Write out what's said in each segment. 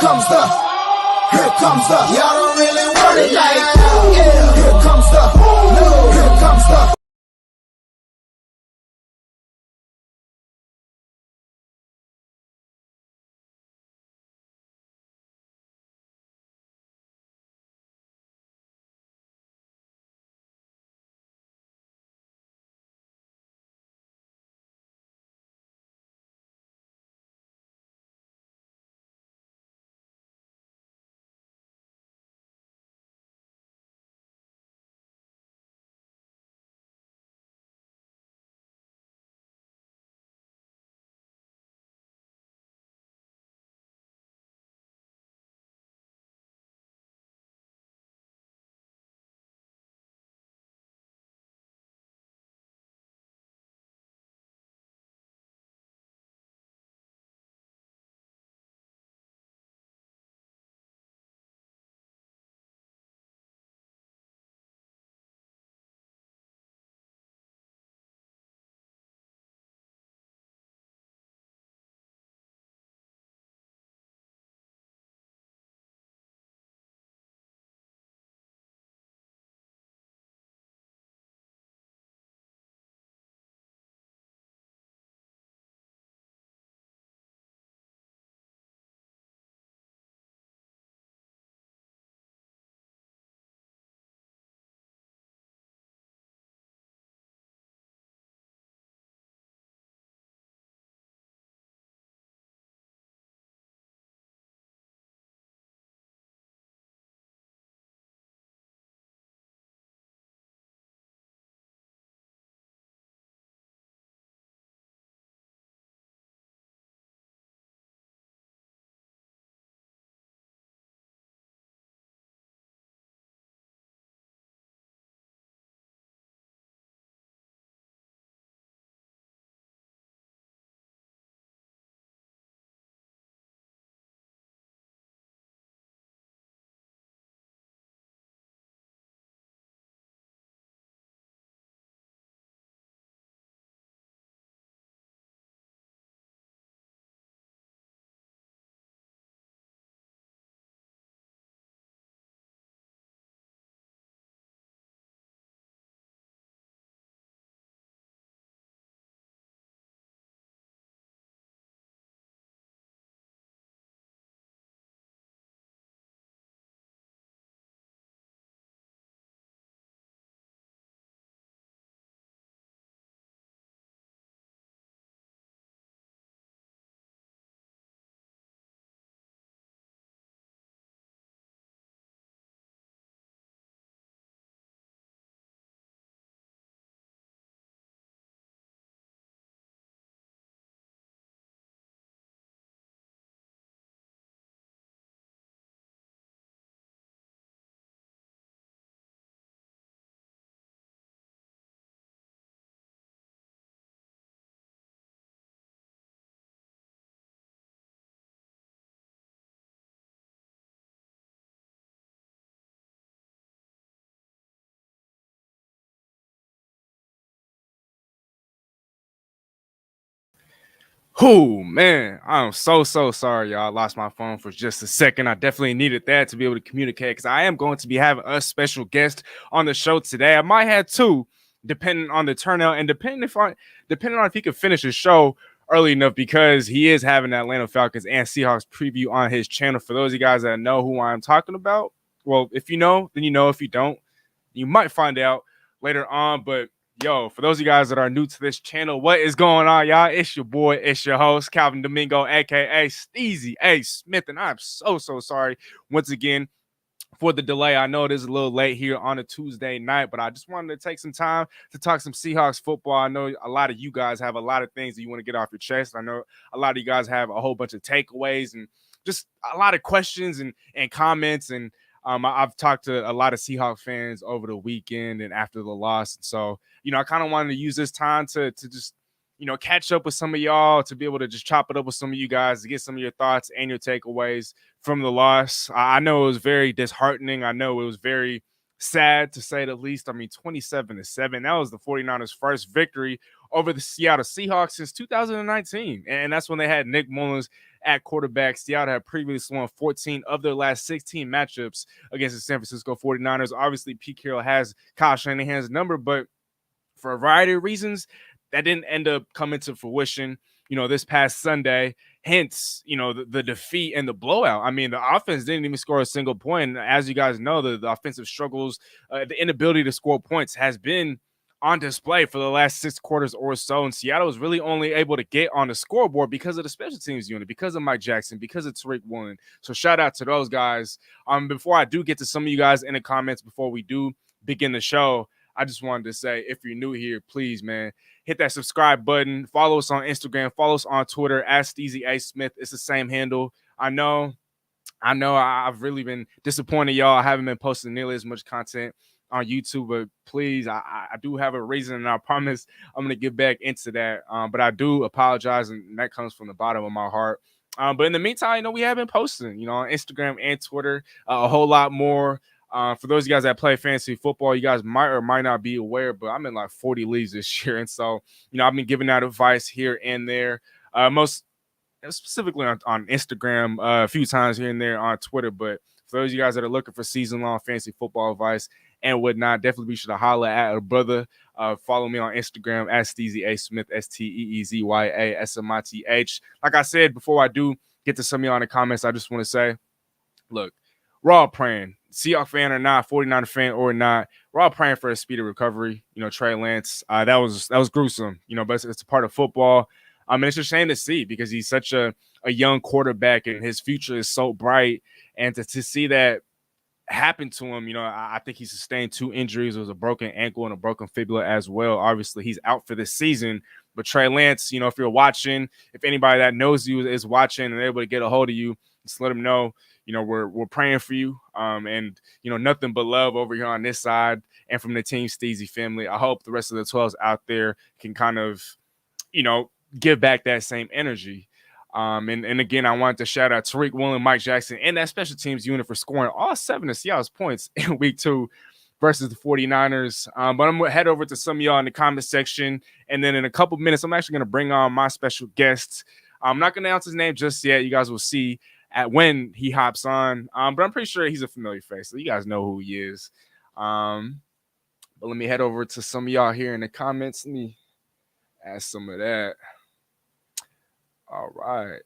Here comes the, y'all don't really want it like that. Yeah, here comes the, no, here comes the. Oh man, I'm so sorry, y'all. I lost my phone for just a second. I definitely needed that to be able to communicate because I am going to be having a special guest on the show today. I might have two, depending on the turnout and depending on if he can finish the show early enough because he is having the Atlanta Falcons and Seahawks preview on his channel. For those of you guys that know who I'm talking about, well, if you know, then you know. If you don't, you might find out later on. But yo, for those of you guys that are new to this channel, what is going on, y'all? It's your boy, it's your host, Calvin-Domingo, aka Steezy A. Smith, and I'm so sorry once again for the delay. I know it is a little late here on a Tuesday night, but I just wanted to take some time to talk some Seahawks football. I know a lot of you guys have a lot of things that you want to get off your chest. I know a lot of you guys have a whole bunch of takeaways and just a lot of questions and comments. And I've talked to a lot of Seahawks fans over the weekend and after the loss. And so, I kind of wanted to use this time to just, catch up with some of y'all, to be able to just chop it up with some of you guys, to get some of your thoughts and your takeaways from the loss. I know it was very disheartening. I know it was very sad to say the least. I mean, 27-7. That was the 49ers' first victory over the Seattle Seahawks since 2019. And that's when they had Nick Mullins at quarterback. Seattle had previously won 14 of their last 16 matchups against the San Francisco 49ers. Obviously, Pete Carroll has Kyle Shanahan's number, but for a variety of reasons, that didn't end up coming to fruition, this past Sunday. Hence, the defeat and the blowout. I mean, the offense didn't even score a single point. As you guys know, the offensive struggles, the inability to score points has been on display for the last 6 quarters or so. And Seattle was really only able to get on the scoreboard because of the special teams unit, because of Mike Jackson, because of Tariq Woolen. So shout out to those guys. Before I do get to some of you guys in the comments, before we do begin the show, I just wanted to say, if you're new here, please, man, hit that subscribe button. Follow us on Instagram. Follow us on Twitter at SteezySmith. It's the same handle. I know I've really been disappointed, y'all. I haven't been posting nearly as much content on YouTube, but please, I do have a reason, and I promise I'm going to get back into that. But I do apologize, and that comes from the bottom of my heart. But in the meantime, we have been posting, on Instagram and Twitter a whole lot more. For those of you guys that play fantasy football, you guys might or might not be aware, but I'm in like 40 leagues this year. And so, I've been giving out advice here and there, most specifically on Instagram, a few times here and there on Twitter. But for those of you guys that are looking for season-long fantasy football advice and whatnot, definitely be sure to holler at a brother. Follow me on Instagram at SteezySmith, SteezySmith. Like I said, before I do get to some of y'all in the comments, I just want to say, look, we're all praying, Seahawks fan or not, 49er fan or not, we're all praying for a speedy recovery. Trey Lance, that was gruesome, but it's a part of football. It's a shame to see because he's such a young quarterback and his future is so bright. And to see that happen to him, I think he sustained 2 injuries. It was a broken ankle and a broken fibula as well. Obviously, he's out for this season. But Trey Lance, if you're watching, if anybody that knows you is watching and able to get a hold of you, just let him know. We're praying for you, and nothing but love over here on this side and from the Team Steezy family. I hope the rest of the 12s out there can kind of, give back that same energy. And again, I wanted to shout out Tariq Woolen, Mike Jackson, and that special teams unit for scoring all 7 of Seattle's points in week 2 versus the 49ers. But I'm going to head over to some of y'all in the comment section, and then in a couple minutes, I'm actually going to bring on my special guest. I'm not going to announce his name just yet. You guys will see when he hops on, but I'm pretty sure he's a familiar face, so you guys know who he is. But let me head over to some of y'all here in the comments. Let me add some of that. All right,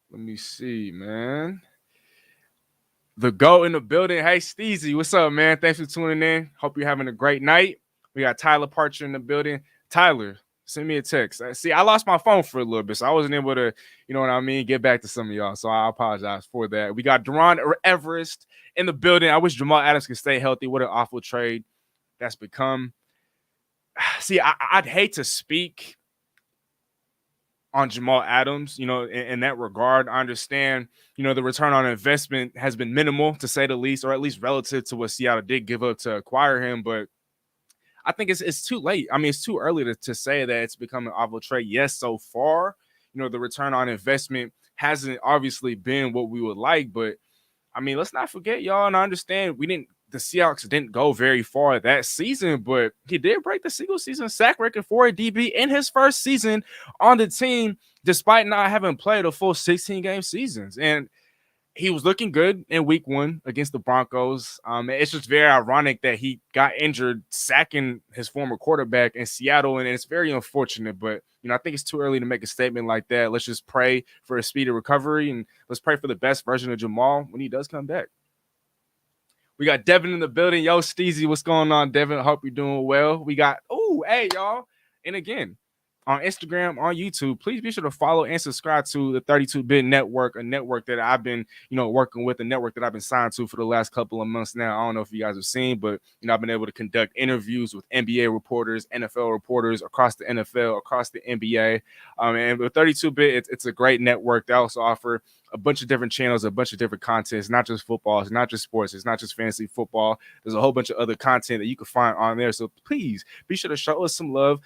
let me see, man. The GOAT in the building. Hey, Steezy, what's up, man? Thanks for tuning in. Hope you're having a great night. We got Tyler Parcher in the building. Tyler, send me a text. See, I lost my phone for a little bit, so I wasn't able to, get back to some of y'all. So I apologize for that. We got Deron Everest in the building. I wish Jamal Adams could stay healthy. What an awful trade that's become. See, I'd hate to speak on Jamal Adams, in that regard. I understand, the return on investment has been minimal, to say the least, or at least relative to what Seattle did give up to acquire him. But I think it's too late. I mean, it's too early to say that it's become an awful trade. Yes, so far, the return on investment hasn't obviously been what we would like. But, I mean, let's not forget, y'all, and I understand the Seahawks didn't go very far that season, but he did break the single season sack record for a DB in his first season on the team, despite not having played a full 16-game seasons. And he was looking good in week 1 against the Broncos. It's just very ironic that he got injured sacking his former quarterback in Seattle, and it's very unfortunate. But, I think it's too early to make a statement like that. Let's just pray for a speedy recovery, and let's pray for the best version of Jamal when he does come back. We got Devin in the building. Yo, Steezy, what's going on, Devin? I hope you're doing well. We got, hey, y'all. And again, on Instagram, on YouTube, please be sure to follow and subscribe to the 32-Bit Network, a network that I've been, working with, a network that I've been signed to for the last couple of months now. I don't know if you guys have seen, but, I've been able to conduct interviews with NBA reporters, NFL reporters across the NFL, across the NBA. And with 32-Bit, it's a great network. They also offer a bunch of different channels, a bunch of different content. It's not just football. It's not just sports. It's not just fantasy football. There's a whole bunch of other content that you can find on there. So please be sure to show us some love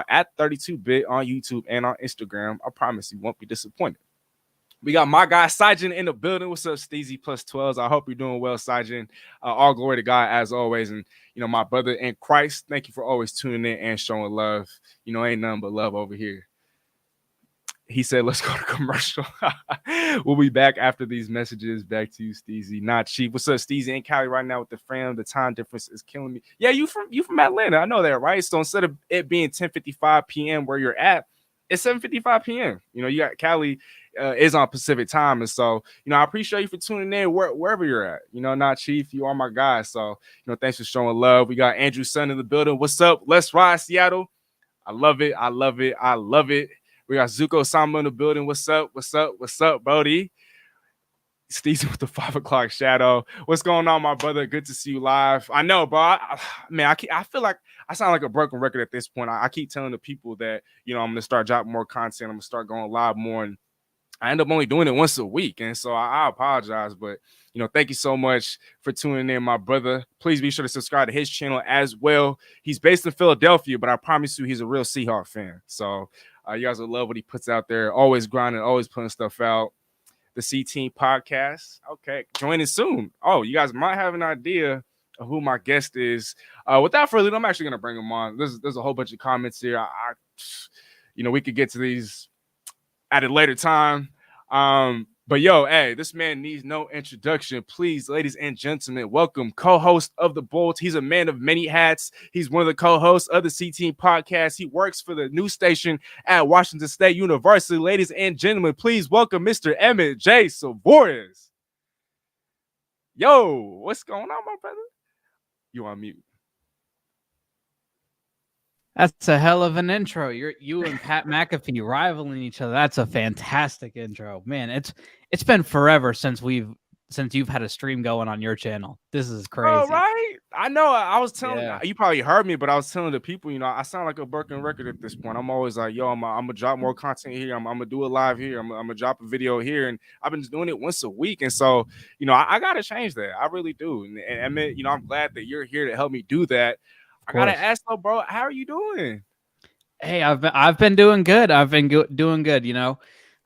at 32-Bit on YouTube and on Instagram. I promise you won't be disappointed. We got my guy Sajin in the building. What's up, Steezy plus 12s? I hope you're doing well, Sajin. All glory to God as always. And, my brother in Christ, thank you for always tuning in and showing love. Ain't nothing but love over here. He said, let's go to commercial. We'll be back after these messages. Back to you, Steezy. Not cheap. What's up, Steezy in Cali right now with the fam? The time difference is killing me. Yeah, you from Atlanta. I know that, right? So instead of it being 10:55 p.m. where you're at, it's 7:55 p.m. You got Cali is on Pacific time. And so, I appreciate you for tuning in wherever you're at. Not Chief, you are my guy. So, thanks for showing love. We got Andrew Sun in the building. What's up? Let's ride, Seattle. I love it. I love it. I love it. We got Zuko Sama in the building. What's up? What's up? What's up, Brody? Steezy with the 5 o'clock shadow. What's going on, my brother? Good to see you live. I know, bro. I feel like I sound like a broken record at this point. I keep telling the people that, I'm going to start dropping more content. I'm going to start going live more. And I end up only doing it once a week. And so I apologize. But, thank you so much for tuning in, my brother. Please be sure to subscribe to his channel as well. He's based in Philadelphia, but I promise you he's a real Seahawks fan. So you guys will love what he puts out there. Always grinding, always putting stuff out. The C Team podcast. Okay, joining soon. Oh, you guys might have an idea of who my guest is. Without further ado, I'm actually gonna bring him on. There's a whole bunch of comments here. We could get to these at a later time. But hey, this man needs no introduction. Please, ladies and gentlemen, welcome co-host of the Boelt. He's a man of many hats. He's one of the co-hosts of the C Team podcast. He works for the news station at Washington State University. Ladies and gentlemen, please welcome Mr. Emmett J. Savores. Yo, what's going on, my brother? You on mute. That's a hell of an intro. You and Pat McAfee rivaling each other. That's a fantastic intro, man. It's been forever since you've had a stream going on your channel. This is crazy. Oh, right? I know. I was telling you probably heard me, but I was telling the people, I sound like a broken record at this point. I'm always like, yo, I'm gonna drop more content here. I'm gonna do it live here. I'm gonna drop a video here, and I've been doing it once a week. And so, I gotta change that. I really do. And I mean, I'm glad that you're here to help me do that. I gotta ask though, bro, how are you doing? Hey, I've been doing good. I've been doing good.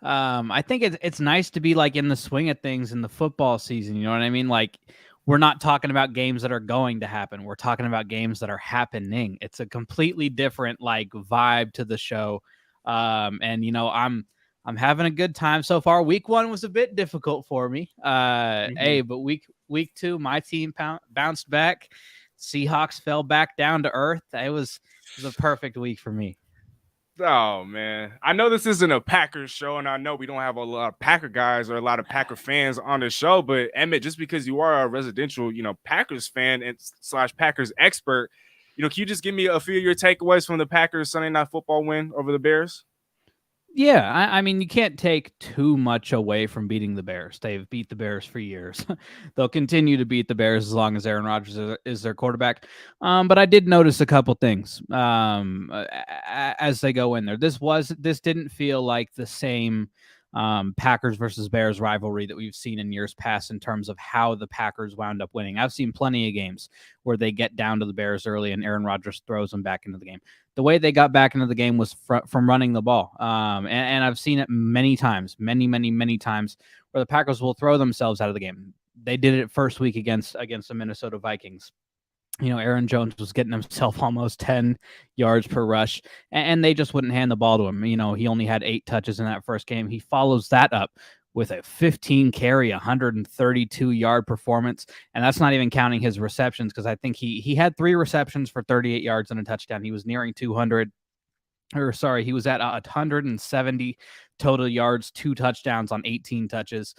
I think it's nice to be like in the swing of things in the football season. You know what I mean? Like we're not talking about games that are going to happen. We're talking about games that are happening. It's a completely different like vibe to the show. And I'm having a good time so far. Week 1 was a bit difficult for me. Hey, but week 2, my team bounced back. Seahawks fell back down to earth. It was a perfect week for me. Oh, man. I know this isn't a Packers show, and I know we don't have a lot of Packer guys or a lot of Packer fans on the show, but Emmett, just because you are a residential, Packers fan and / Packers expert, can you just give me a few of your takeaways from the Packers Sunday Night Football win over the Bears? Yeah, I mean, you can't take too much away from beating the Bears. They've beat the Bears for years. They'll continue to beat the Bears as long as Aaron Rodgers is their quarterback. But I did notice a couple things as they go in there. This didn't feel like the same Packers versus Bears rivalry that we've seen in years past in terms of how the Packers wound up winning. I've seen plenty of games where they get down to the Bears early and Aaron Rodgers throws them back into the game. The way they got back into the game was from running the ball. And I've seen it many times, many times where the Packers will throw themselves out of the game. They did it first week against the Minnesota Vikings. Aaron Jones was getting himself almost 10 yards per rush, and they just wouldn't hand the ball to him. He only had 8 touches in that first game. He follows that up with a 15 carry, 132 yard performance. And that's not even counting his receptions, because I think he had 3 receptions for 38 yards and a touchdown. He was nearing 200. He was at 170 total yards, 2 touchdowns on 18 touches.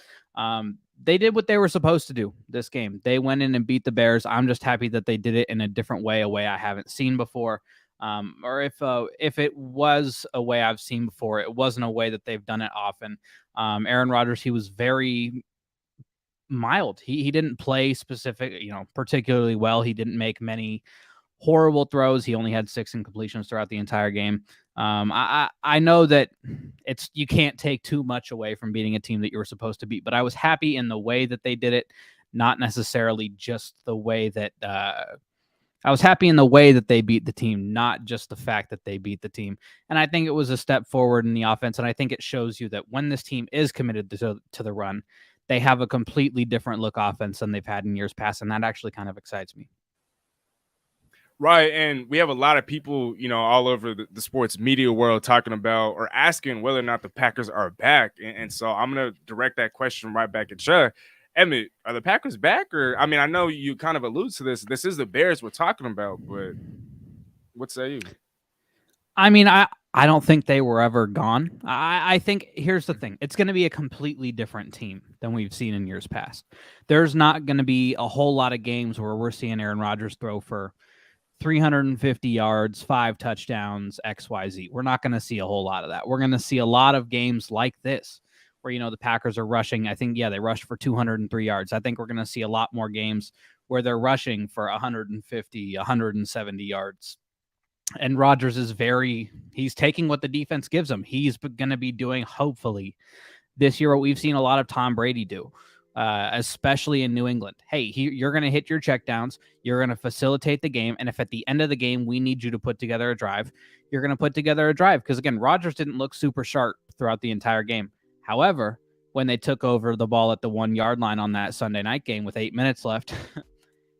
They did what they were supposed to do this game. They went in and beat the Bears. I'm just happy that they did it in a different way, a way I haven't seen before. Or if it was a way I've seen before, it wasn't a way that they've done it often. Aaron Rodgers, he was very mild. He didn't play particularly well. He didn't make many horrible throws. He only had 6 incompletions throughout the entire game. I know that you can't take too much away from beating a team that you were supposed to beat, but I was happy in the way that they did it, not necessarily just the way that I was happy in the way that they beat the team, not just the fact that they beat the team. And I think it was a step forward in the offense. And I think it shows you that when this team is committed to the run, they have a completely different look offense than they've had in years past. And that actually kind of excites me. Right. And we have a lot of people, all over the sports media world talking about or asking whether or not the Packers are back. And so I'm going to direct that question right back at you. Emmett, are the Packers back? Or, I mean, I know you kind of allude to this. This is the Bears we're talking about, but what say you? I mean, I don't think they were ever gone. I think here's the thing. It's going to be a completely different team than we've seen in years past. There's not going to be a whole lot of games where we're seeing Aaron Rodgers throw for 350 yards, 5 touchdowns, XYZ. We're not going to see a whole lot of that. We're going to see a lot of games like this where, the Packers are rushing. I think, they rushed for 203 yards. I think we're going to see a lot more games where they're rushing for 150, 170 yards. And Rodgers is he's taking what the defense gives him. He's going to be doing, hopefully, this year what we've seen a lot of Tom Brady do, especially in New England. Hey, you're going to hit your checkdowns. You're going to facilitate the game. And if at the end of the game we need you to put together a drive, you're going to put together a drive. Because, again, Rodgers didn't look super sharp throughout the entire game. However, when they took over the ball at the 1-yard line on that Sunday night game with 8 minutes left,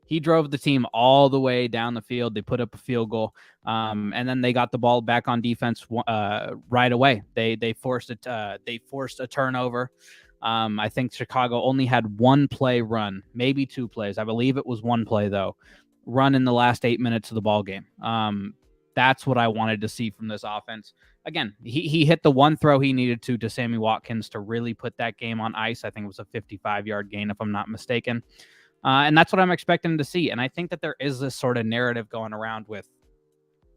he drove the team all the way down the field. They put up a field goal, and then they got the ball back on defense right away. They forced it. They forced a turnover. I think Chicago only had 1 play run, maybe 2 plays. I believe it was 1 play though, run in the last 8 minutes of the ball game. That's what I wanted to see from this offense. Again, he hit the 1 throw he needed to Sammy Watkins to really put that game on ice. I think it was a 55-yard gain, if I'm not mistaken. And that's what I'm expecting to see. And I think that there is this sort of narrative going around with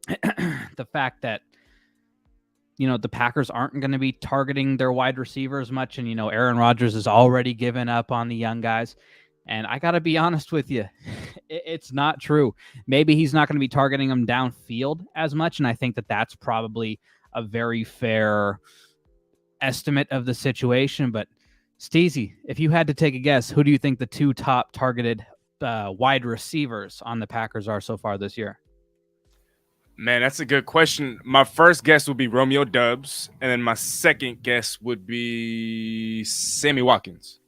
the fact that, the Packers aren't going to be targeting their wide receivers much. And, Aaron Rodgers has already given up on the young guys. And I got to be honest with you, it's not true. Maybe he's not going to be targeting them downfield as much. And I think that that's probably a very fair estimate of the situation. But Steezy, if you had to take a guess, who do you think the 2 top targeted wide receivers on the Packers are so far this year? Man, that's a good question. My first guess would be Romeo Doubs, and then my second guess would be Sammy Watkins.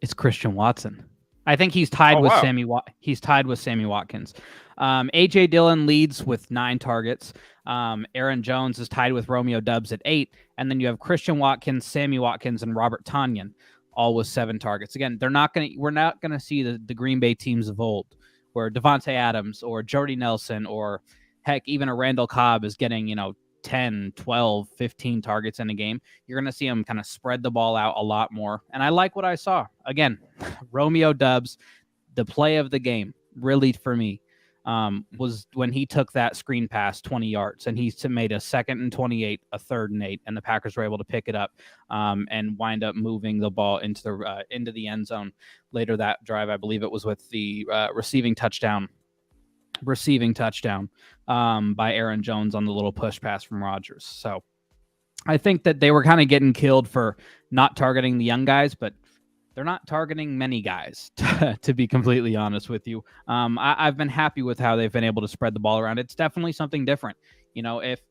It's Christian Watson. I think he's tied with Sammy. He's tied with Sammy Watkins. AJ Dillon leads with 9 targets. Aaron Jones is tied with Romeo Doubs at 8. And then you have Christian Watkins, Sammy Watkins, and Robert Tonyan, all with 7 targets. Again, we're not going to see the Green Bay teams of old where Devontae Adams or Jordy Nelson or heck, even a Randall Cobb is getting, 10, 12, 15 targets in a game. You're going to see him kind of spread the ball out a lot more. And I like what I saw. Again, Romeo Doubs, the play of the game, really for me, was when he took that screen pass 20 yards and he made a 2nd and 28, a 3rd and 8, and the Packers were able to pick it up and wind up moving the ball into the end zone later that drive. I believe it was with the receiving touchdown by Aaron Jones on the little push pass from Rodgers. So I think that they were kind of getting killed for not targeting the young guys, but they're not targeting many guys, to be completely honest with you. I've been happy with how they've been able to spread the ball around. It's definitely something different. If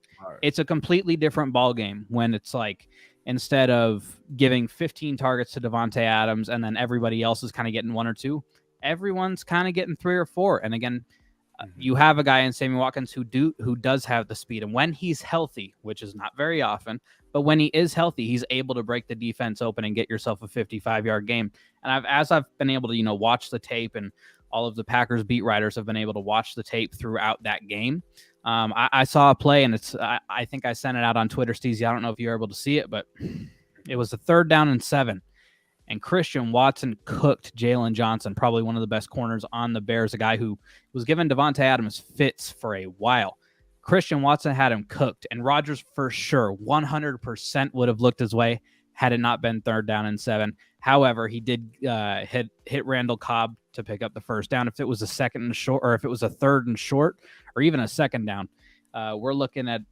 it's a completely different ball game when it's like, instead of giving 15 targets to Devontae Adams and then everybody else is kind of getting 1 or 2, everyone's kind of getting 3 or 4. And again, you have a guy in Sammy Watkins who does have the speed, and when he's healthy, which is not very often, but when he is healthy, he's able to break the defense open and get yourself a 55-yard game. And as I've been able to, watch the tape, and all of the Packers beat writers have been able to watch the tape throughout that game. I saw a play, and I think I sent it out on Twitter, Steezy. I don't know if you were able to see it, but it was a 3rd down and 7. And Christian Watson cooked Jalen Johnson, probably one of the best corners on the Bears, a guy who was giving Devontae Adams fits for a while. Christian Watson had him cooked, and Rodgers for sure 100% would have looked his way had it not been 3rd down and 7. However, he did hit Randall Cobb to pick up the 1st down. If it was a 2nd and short, or if it was a 3rd and short, or even a 2nd down, We're looking at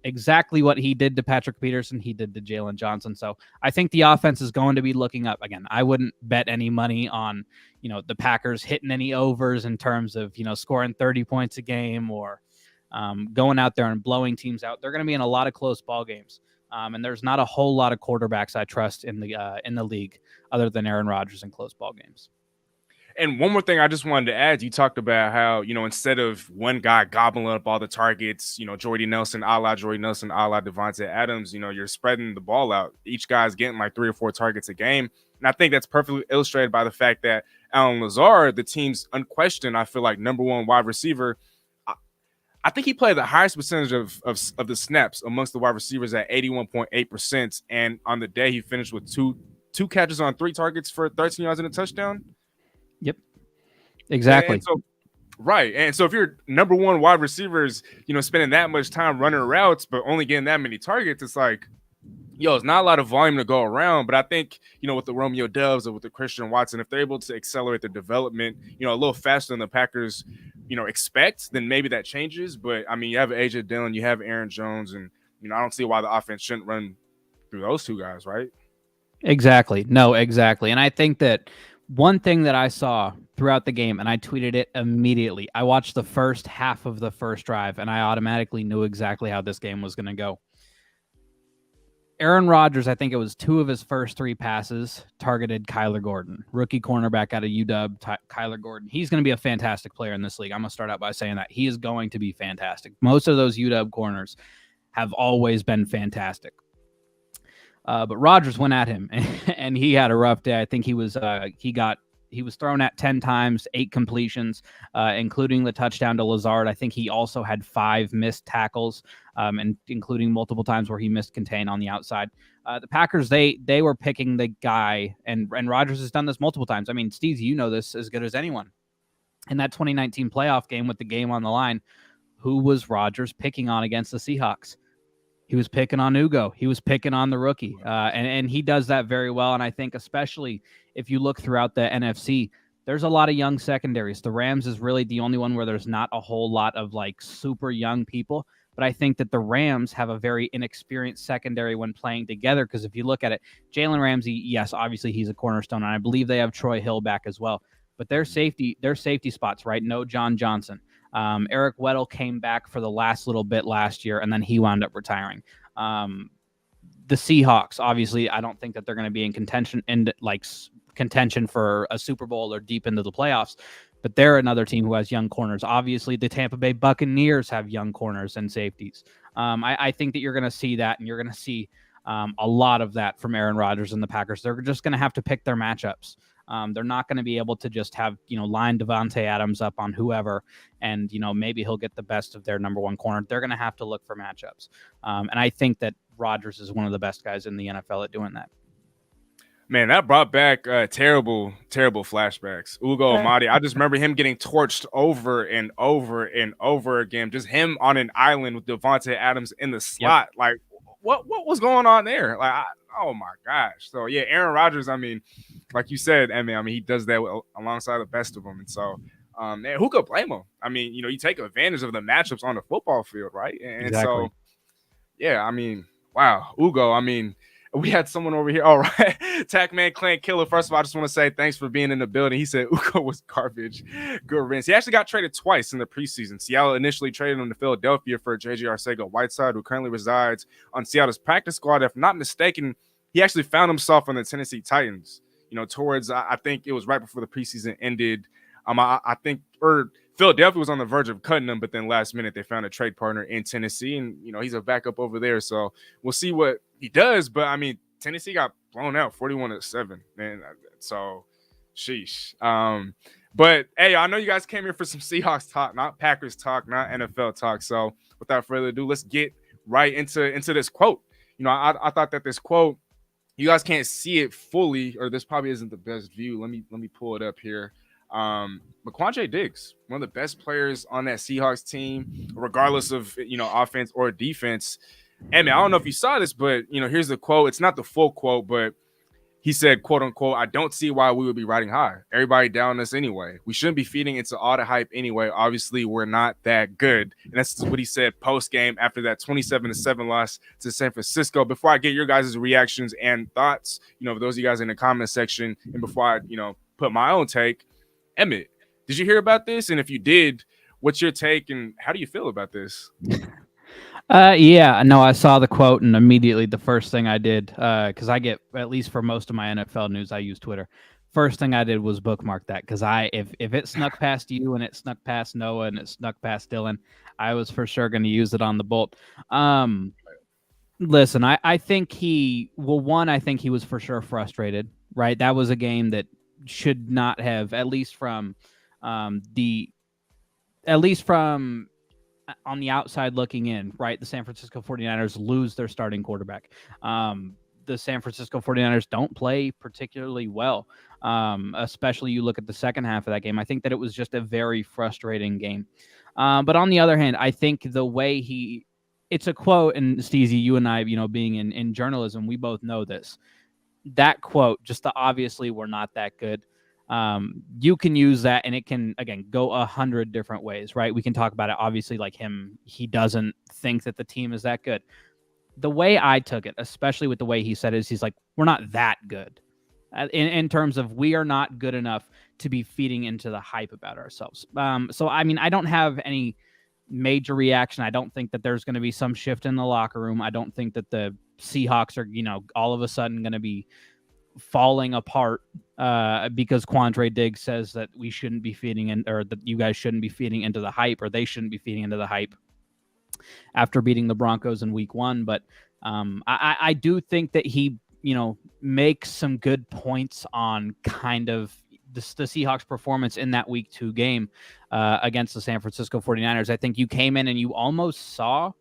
exactly what he did to Patrick Peterson, he did to Jalen Johnson. So I think the offense is going to be looking up. Again, I wouldn't bet any money on, the Packers hitting any overs in terms of, scoring 30 points a game or going out there and blowing teams out. They're going to be in a lot of close ball games. And there's not a whole lot of quarterbacks I trust in the league other than Aaron Rodgers in close ball games. And one more thing I just wanted to add, you talked about how, instead of one guy gobbling up all the targets, Jordy Nelson, a la Jordy Nelson, a la Devontae Adams, you're spreading the ball out. Each guy's getting like 3 or 4 targets a game. And I think that's perfectly illustrated by the fact that Allen Lazard, the team's unquestioned, I feel like, #1 wide receiver. I think he played the highest percentage of the snaps amongst the wide receivers at 81.8%. And on the day, he finished with two catches on 3 targets for 13 yards and a touchdown. Yep, exactly. And so if you're #1 wide receivers, spending that much time running routes, but only getting that many targets, it's like, it's not a lot of volume to go around. But I think, with the Romeo Doubs or with the Christian Watson, if they're able to accelerate their development, a little faster than the Packers, expect, then maybe that changes. But I mean, you have AJ Dillon, you have Aaron Jones, and I don't see why the offense shouldn't run through those 2 guys, right? Exactly. No, exactly. And I think that one thing that I saw throughout the game, and I tweeted it immediately, I watched the first half of the first drive, and I automatically knew exactly how this game was going to go. Aaron Rodgers, I think it was 2 of his first 3 passes, targeted Kyler Gordon, rookie cornerback out of UW, Kyler Gordon. He's going to be a fantastic player in this league. I'm going to start out by saying that. He is going to be fantastic. Most of those UW corners have always been fantastic. But Rodgers went at him, and he had a rough day. I think he was thrown at 10 times, 8 completions, including the touchdown to Lazard. I think he also had 5 missed tackles, and including multiple times where he missed contain on the outside. The Packers, they were picking the guy, and Rodgers has done this multiple times. I mean, Steezy, you know this as good as anyone. In that 2019 playoff game with the game on the line, who was Rodgers picking on against the Seahawks? He was picking on Ugo. He was picking on the rookie. And he does that very well. And I think especially if you look throughout the NFC, there's a lot of young secondaries. The Rams is really the only one where there's not a whole lot of like super young people. But I think that the Rams have a very inexperienced secondary when playing together. Because if you look at it, Jalen Ramsey, yes, obviously he's a cornerstone. And I believe they have Troy Hill back as well. But their safety spots, right? No John Johnson. Eric Weddle came back for the last little bit last year, and then he wound up retiring. The Seahawks, obviously, I don't think that they're going to be in contention for a Super Bowl or deep into the playoffs, but they're another team who has young corners. Obviously, the Tampa Bay Buccaneers have young corners and safeties. I think that you're going to see that, and you're going to see a lot of that from Aaron Rodgers and the Packers. They're just going to have to pick their matchups. They're not going to be able to just have, line Devontae Adams up on whoever and, maybe he'll get the best of their #1 corner. They're going to have to look for matchups. And I think that Rodgers is one of the best guys in the NFL at doing that. Man, that brought back terrible flashbacks. Ugo Amadi, I just remember him getting torched over and over and over again. Just him on an island with Devontae Adams in the slot. Yep. Like, what was going on there? Like, oh my gosh. So yeah, Aaron Rodgers, I mean, like you said, I mean, he does that alongside the best of them. And so, man, who could blame him? I mean, you take advantage of the matchups on the football field, right? And exactly. So, yeah, I mean, wow, Ugo, I mean, we had someone over here. All right. Tackman Clan Killer. First of all, I just want to say thanks for being in the building. He said Ugo was garbage. Good riddance. He actually got traded twice in the preseason. Seattle initially traded him to Philadelphia for J.J. Arcega-Whiteside, who currently resides on Seattle's practice squad. If not mistaken, he actually found himself on the Tennessee Titans, towards, I think it was right before the preseason ended. I think Philadelphia was on the verge of cutting him, but then last minute they found a trade partner in Tennessee, and he's a backup over there. So we'll see what he does. But I mean, Tennessee got blown out 41-7, man. So, sheesh. But hey, I know you guys came here for some Seahawks talk, not Packers talk, not NFL talk. So without further ado, let's get right into this quote. I thought that this quote, you guys can't see it fully, or this probably isn't the best view. Let me pull it up here. Maquanje Diggs, one of the best players on that Seahawks team, regardless of offense or defense. And man, I don't know if you saw this, but here's the quote. It's not the full quote, but he said, quote unquote, I don't see why we would be riding high. Everybody down us anyway. We shouldn't be feeding into all the hype anyway. Obviously, we're not that good. And that's what he said post game after that 27-7 loss to San Francisco. Before I get your guys' reactions and thoughts, for those of you guys in the comment section, and before I, put my own take, Emmett, did you hear about this? And if you did, what's your take and how do you feel about this? Yeah, no, I saw the quote and immediately the first thing I did, because I get, at least for most of my NFL news, I use Twitter. First thing I did was bookmark that because if it snuck past you and it snuck past Noah and it snuck past Dylan, I was for sure going to use it on the Bolt. Listen, I think I think he was for sure frustrated, right? That was a game that should not have, at least from on the outside looking in, right? The San Francisco 49ers lose their starting quarterback. The San Francisco 49ers don't play particularly well, especially you look at the second half of that game. I think that it was just a very frustrating game. But on the other hand, I think the way it's a quote, and Steezy, you and I, being in journalism, we both know this. That quote, just obviously we're not that good. You can use that and it can, again, go 100 different ways, right? We can talk about it. Obviously, like he doesn't think that the team is that good. The way I took it, especially with the way he said it, is he's like, we're not that good in terms of we are not good enough to be feeding into the hype about ourselves. So, I mean, I don't have any major reaction. I don't think that there's going to be some shift in the locker room. I don't think that the Seahawks are, all of a sudden going to be falling apart because Quandre Diggs says that we shouldn't be feeding in, or that you guys shouldn't be feeding into the hype, or they shouldn't be feeding into the hype after beating the Broncos in week 1. But I do think that he, makes some good points on kind of the Seahawks performance in that week 2 game against the San Francisco 49ers. I think you came in and you almost saw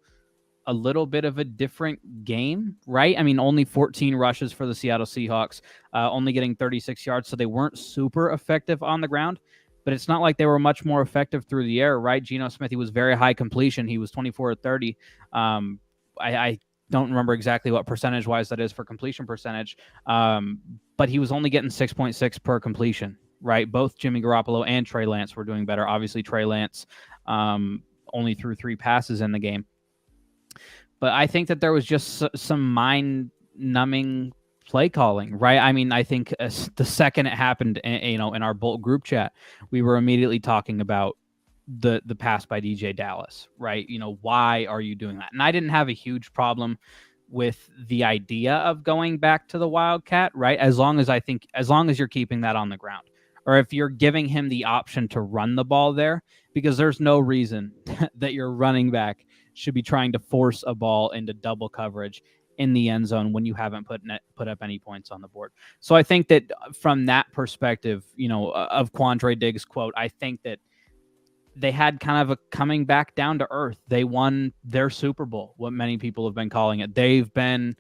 a little bit of a different game, right? I mean, only 14 rushes for the Seattle Seahawks, only getting 36 yards, so they weren't super effective on the ground, but it's not like they were much more effective through the air, right? Geno Smith, he was very high completion. He was 24 or 30. I don't remember exactly what percentage-wise that is for completion percentage, but he was only getting 6.6 per completion, right? Both Jimmy Garoppolo and Trey Lance were doing better. Obviously, Trey Lance only threw 3 passes in the game. But I think that there was just some mind-numbing play calling, right? I mean, I think the second it happened, in our Bolt group chat, we were immediately talking about the pass by DJ Dallas, right? Why are you doing that? And I didn't have a huge problem with the idea of going back to the Wildcat, right? As long as you're keeping that on the ground, or if you're giving him the option to run the ball there, because there's no reason that your running back should be trying to force a ball into double coverage in the end zone when you haven't put up any points on the board. So I think that from that perspective, of Quandre Diggs' quote, I think that they had kind of a coming back down to earth. They won their Super Bowl, what many people have been calling it. They've been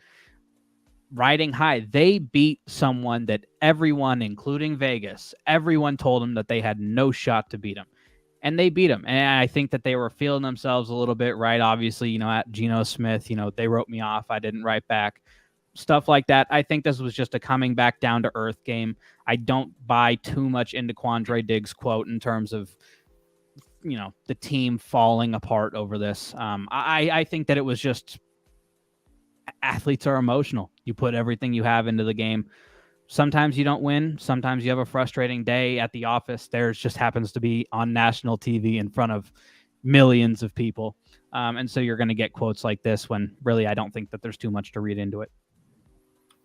riding high. They beat someone that everyone, including Vegas, everyone told them that they had no shot to beat them. And they beat him. And I think that they were feeling themselves a little bit, right? Obviously, at Geno Smith, they wrote me off. I didn't write back. Stuff like that. I think this was just a coming back down to earth game. I don't buy too much into Quandre Diggs' quote in terms of, the team falling apart over this. I think that it was just athletes are emotional. You put everything you have into the game. Sometimes you don't win. Sometimes you have a frustrating day at the office. Theirs just happens to be on national TV in front of millions of people. And so you're going to get quotes like this when really I don't think that there's too much to read into it.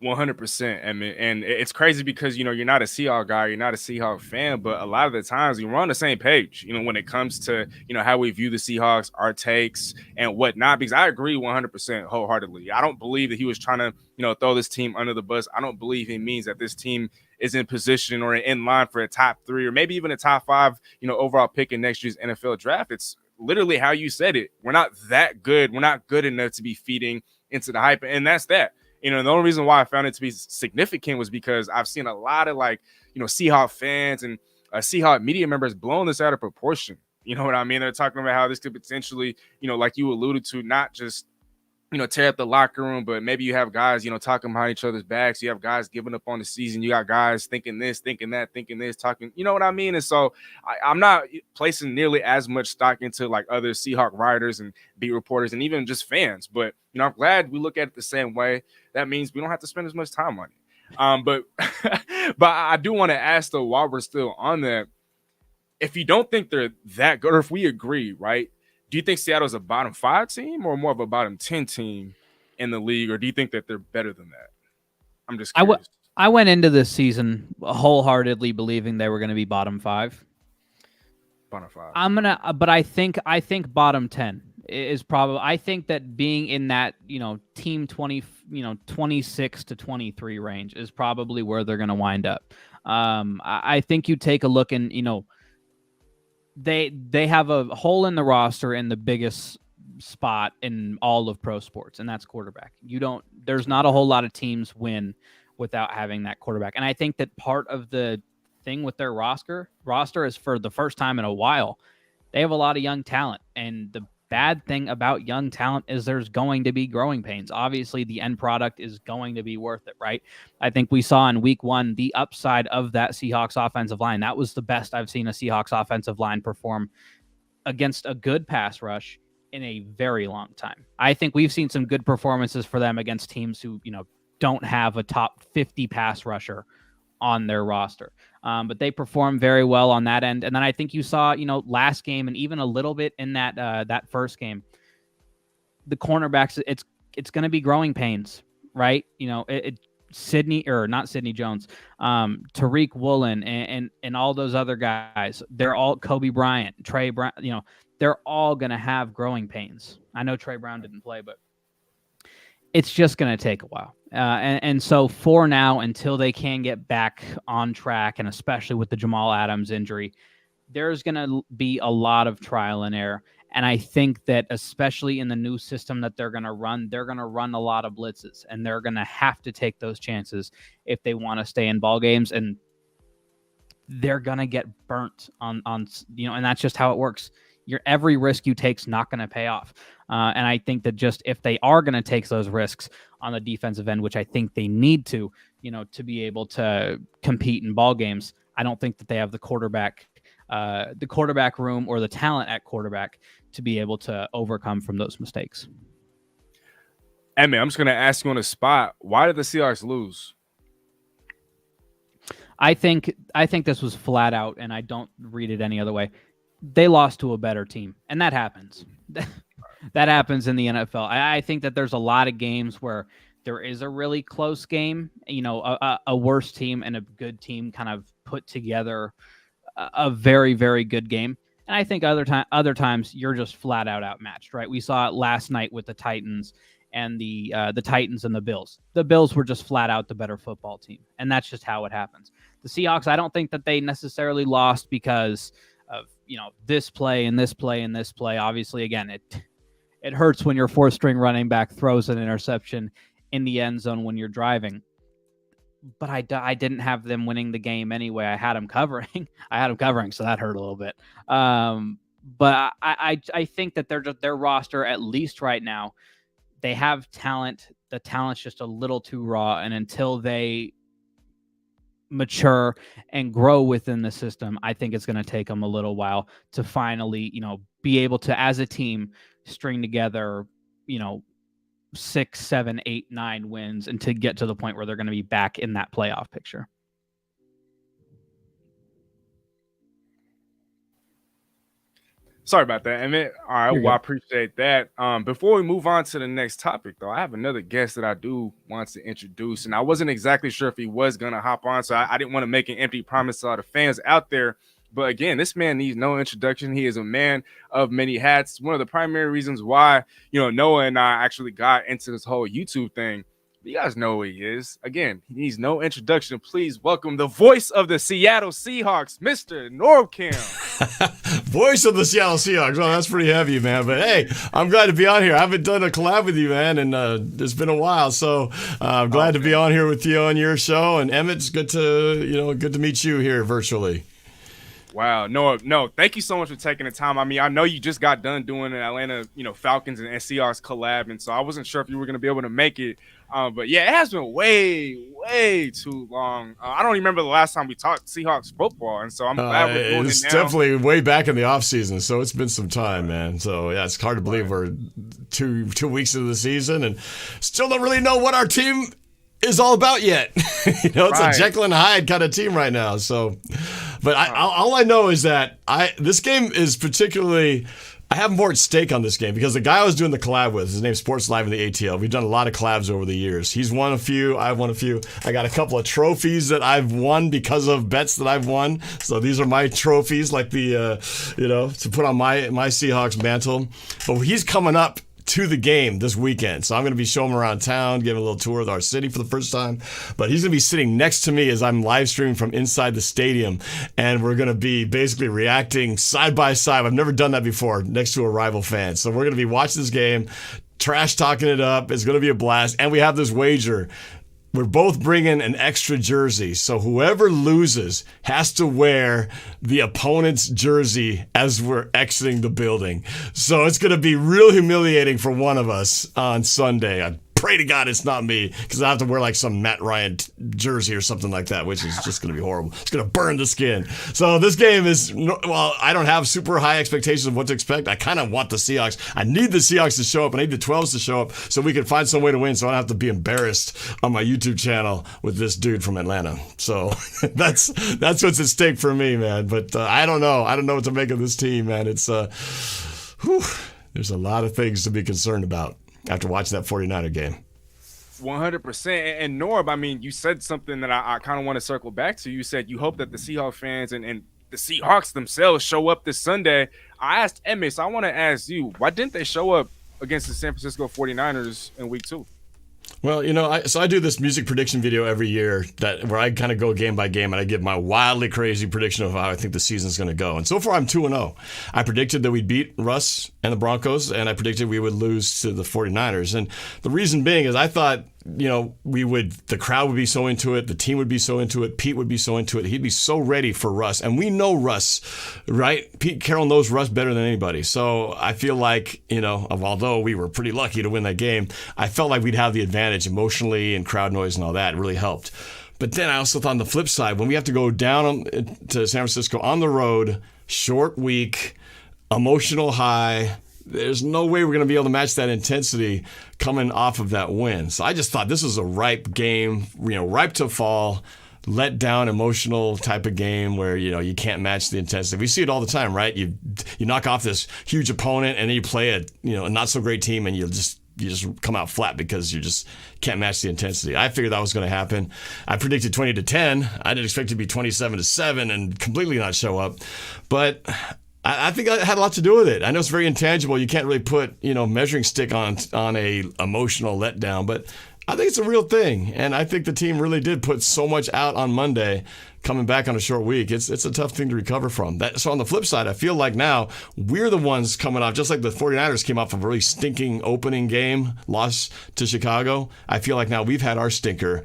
100%. And it's crazy because, you're not a Seahawks guy, you're not a Seahawks fan, but a lot of the times we're on the same page, when it comes to, how we view the Seahawks, our takes and whatnot, because I agree 100% wholeheartedly. I don't believe that he was trying to, throw this team under the bus. I don't believe he means that this team is in position or in line for a top 3 or maybe even a top 5, overall pick in next year's NFL draft. It's literally how you said it. We're not that good. We're not good enough to be feeding into the hype. And that's that. The only reason why I found it to be significant was because I've seen a lot of Seahawks fans and Seahawks media members blowing this out of proportion. You know what I mean? They're talking about how this could potentially, like you alluded to, not just tear up the locker room, but maybe you have guys, talking behind each other's backs. You have guys giving up on the season. You got guys thinking this, thinking that, thinking this, talking, you know what I mean? And so I'm not placing nearly as much stock into like other Seahawk writers and beat reporters and even just fans. But, I'm glad we look at it the same way. That means we don't have to spend as much time on it. But I do want to ask, though, while we're still on that, if you don't think they're that good, or if we agree, right? Do you think Seattle's a bottom 5 team or more of a bottom 10 team in the league, or do you think that they're better than that? I'm just curious. I went into this season wholeheartedly believing they were going to be bottom 5. Bottom 5. But I think bottom 10 is probably. I think that being in that team 20, 26 to 23 range is probably where they're going to wind up. I think you take a look and They have a hole in the roster in the biggest spot in all of pro sports, and that's quarterback. There's not a whole lot of teams win without having that quarterback. And I think that part of the thing with their roster is, for the first time in a while, they have a lot of young talent. And the bad thing about young talent is there's going to be growing pains. Obviously, the end product is going to be worth it, right? I think we saw in week 1 the upside of that Seahawks offensive line. That was the best I've seen a Seahawks offensive line perform against a good pass rush in a very long time. I think we've seen some good performances for them against teams who, don't have a top 50 pass rusher on their roster. But they performed very well on that end. And then I think you saw, last game and even a little bit in that first game, the cornerbacks, it's going to be growing pains, right? Sydney, or not Sidney Jones, Tariq Woolen and all those other guys, they're all Kobe Bryant, Trey Brown, they're all going to have growing pains. I know Trey Brown didn't play, but it's just going to take a while. And so for now, until they can get back on track, and especially with the Jamal Adams injury, there's going to be a lot of trial and error. And I think that especially in the new system that they're going to run a lot of blitzes, and they're going to have to take those chances if they want to stay in ball games. And they're going to get burnt on, and that's just how it works. Every risk you take is not going to pay off. And I think that just if they are going to take those risks on the defensive end, which I think they need to be able to compete in ball games, I don't think that they have the quarterback room or the talent at quarterback to be able to overcome from those mistakes. Hey, man, I'm just going to ask you on the spot, why did the Seahawks lose? I think this was flat out, and I don't read it any other way. They lost to a better team, and that happens. That happens in the NFL. I think that there's a lot of games where there is a really close game, a worse team and a good team kind of put together a very, very good game. And I think other times you're just flat out outmatched, right? We saw it last night with the Titans and the Titans and the Bills. The Bills were just flat out the better football team, and that's just how it happens. The Seahawks, I don't think that they necessarily lost because of this play and this play and this play. Obviously, again, it hurts when your 4th string running back throws an interception in the end zone when you're driving. But I didn't have them winning the game anyway. I had them covering. So that hurt a little bit. But I think that their roster, at least right now, they have talent. The talent's just a little too raw, and until they mature and grow within the system, I think it's going to take them a little while to finally, be able to, as a team, string together, 6, 7, 8, 9 wins, and to get to the point where they're going to be back in that playoff picture. Sorry about that, Emmett. All right, well, I appreciate that. Before we move on to the next topic, though, I have another guest that I do want to introduce, and I wasn't exactly sure if he was going to hop on, so I didn't want to make an empty promise to all the fans out there. But again, this man needs no introduction. He is a man of many hats. One of the primary reasons why, Noah and I actually got into this whole YouTube thing. You guys know who he is. Again, he needs no introduction. Please welcome the voice of the Seattle Seahawks, Mr. NorbCam. Voice of the Seattle Seahawks. Well, that's pretty heavy, man. But hey, I'm glad to be on here. I haven't done a collab with you, man, and it's been a while. So I'm glad to be on here with you on your show. And Emmett, it's good to meet you here virtually. Wow. No. Thank you so much for taking the time. I mean, I know you just got done doing an Atlanta, Falcons and Seahawks collab, and so I wasn't sure if you were going to be able to make it. But yeah, it has been way too long. I don't remember the last time we talked Seahawks football, and so I'm glad we're doing it's it now. definitely way back in the off season, so it's been some time, man. So yeah, it's hard to believe we're two weeks into the season and still don't really know what our team is all about yet. It's a Jekyll and Hyde kind of team right now. So, but all I know is that this game is particularly. I have more at stake on this game because the guy I was doing the collab with, his name's Sports Live in the ATL. We've done a lot of collabs over the years. He's won a few. I've won a few. I got a couple of trophies that I've won because of bets that I've won. So these are my trophies, like the, to put on my Seahawks mantle. But he's coming up to the game this weekend. So I'm going to be showing him around town, giving a little tour of our city for the first time. But he's going to be sitting next to me as I'm live streaming from inside the stadium. And we're going to be basically reacting side by side. I've never done that before next to a rival fan. So we're going to be watching this game, trash talking it up. It's going to be a blast. And we have this wager. We're both bringing an extra jersey, so whoever loses has to wear the opponent's jersey as we're exiting the building. So it's going to be real humiliating for one of us on Sunday. I pray to God it's not me, because I have to wear like some Matt Ryan jersey or something like that, which is just going to be horrible. It's going to burn the skin. So this game is, well, I don't have super high expectations of what to expect. I kind of want the Seahawks. I need the Seahawks to show up. I need the 12s to show up so we can find some way to win, so I don't have to be embarrassed on my YouTube channel with this dude from Atlanta. So that's what's at stake for me, man. But I don't know. I don't know what to make of this team, man. It's there's a lot of things to be concerned about after watching that 49er game. 100%. And Norb, I mean, you said something that I kind of want to circle back to. You said you hope that the Seahawks fans and the Seahawks themselves show up this Sunday. I asked Emmy, so I want to ask you, why didn't they show up against the San Francisco 49ers in week 2? Well, I do this music prediction video every year where I kind of go game by game and I give my wildly crazy prediction of how I think the season's going to go. And so far, I'm 2-0. I predicted that we'd beat Russ and the Broncos, and I predicted we would lose to the 49ers. And the reason being is I thought, the crowd would be so into it, the team would be so into it, Pete would be so into it, he'd be so ready for Russ. And we know Russ, right? Pete Carroll knows Russ better than anybody. So I feel like, although we were pretty lucky to win that game, I felt like we'd have the advantage emotionally, and crowd noise and all that really helped. But then I also thought on the flip side, when we have to go down to San Francisco on the road, short week, emotional high, there's no way we're going to be able to match that intensity coming off of that win. So I just thought this was a ripe game, ripe to fall, let down, emotional type of game where, you can't match the intensity. We see it all the time, right? You knock off this huge opponent and then you play a not so great team and you just come out flat because you just can't match the intensity. I figured that was going to happen. I predicted 20-10. I didn't expect it to be 27-7 and completely not show up. But I think that had a lot to do with it. I know it's very intangible. You can't really put, measuring stick on a emotional letdown, but I think it's a real thing. And I think the team really did put so much out on Monday, coming back on a short week. It's a tough thing to recover from. So on the flip side, I feel like now we're the ones coming off, just like the 49ers came off of a really stinking opening game, loss to Chicago. I feel like now we've had our stinker.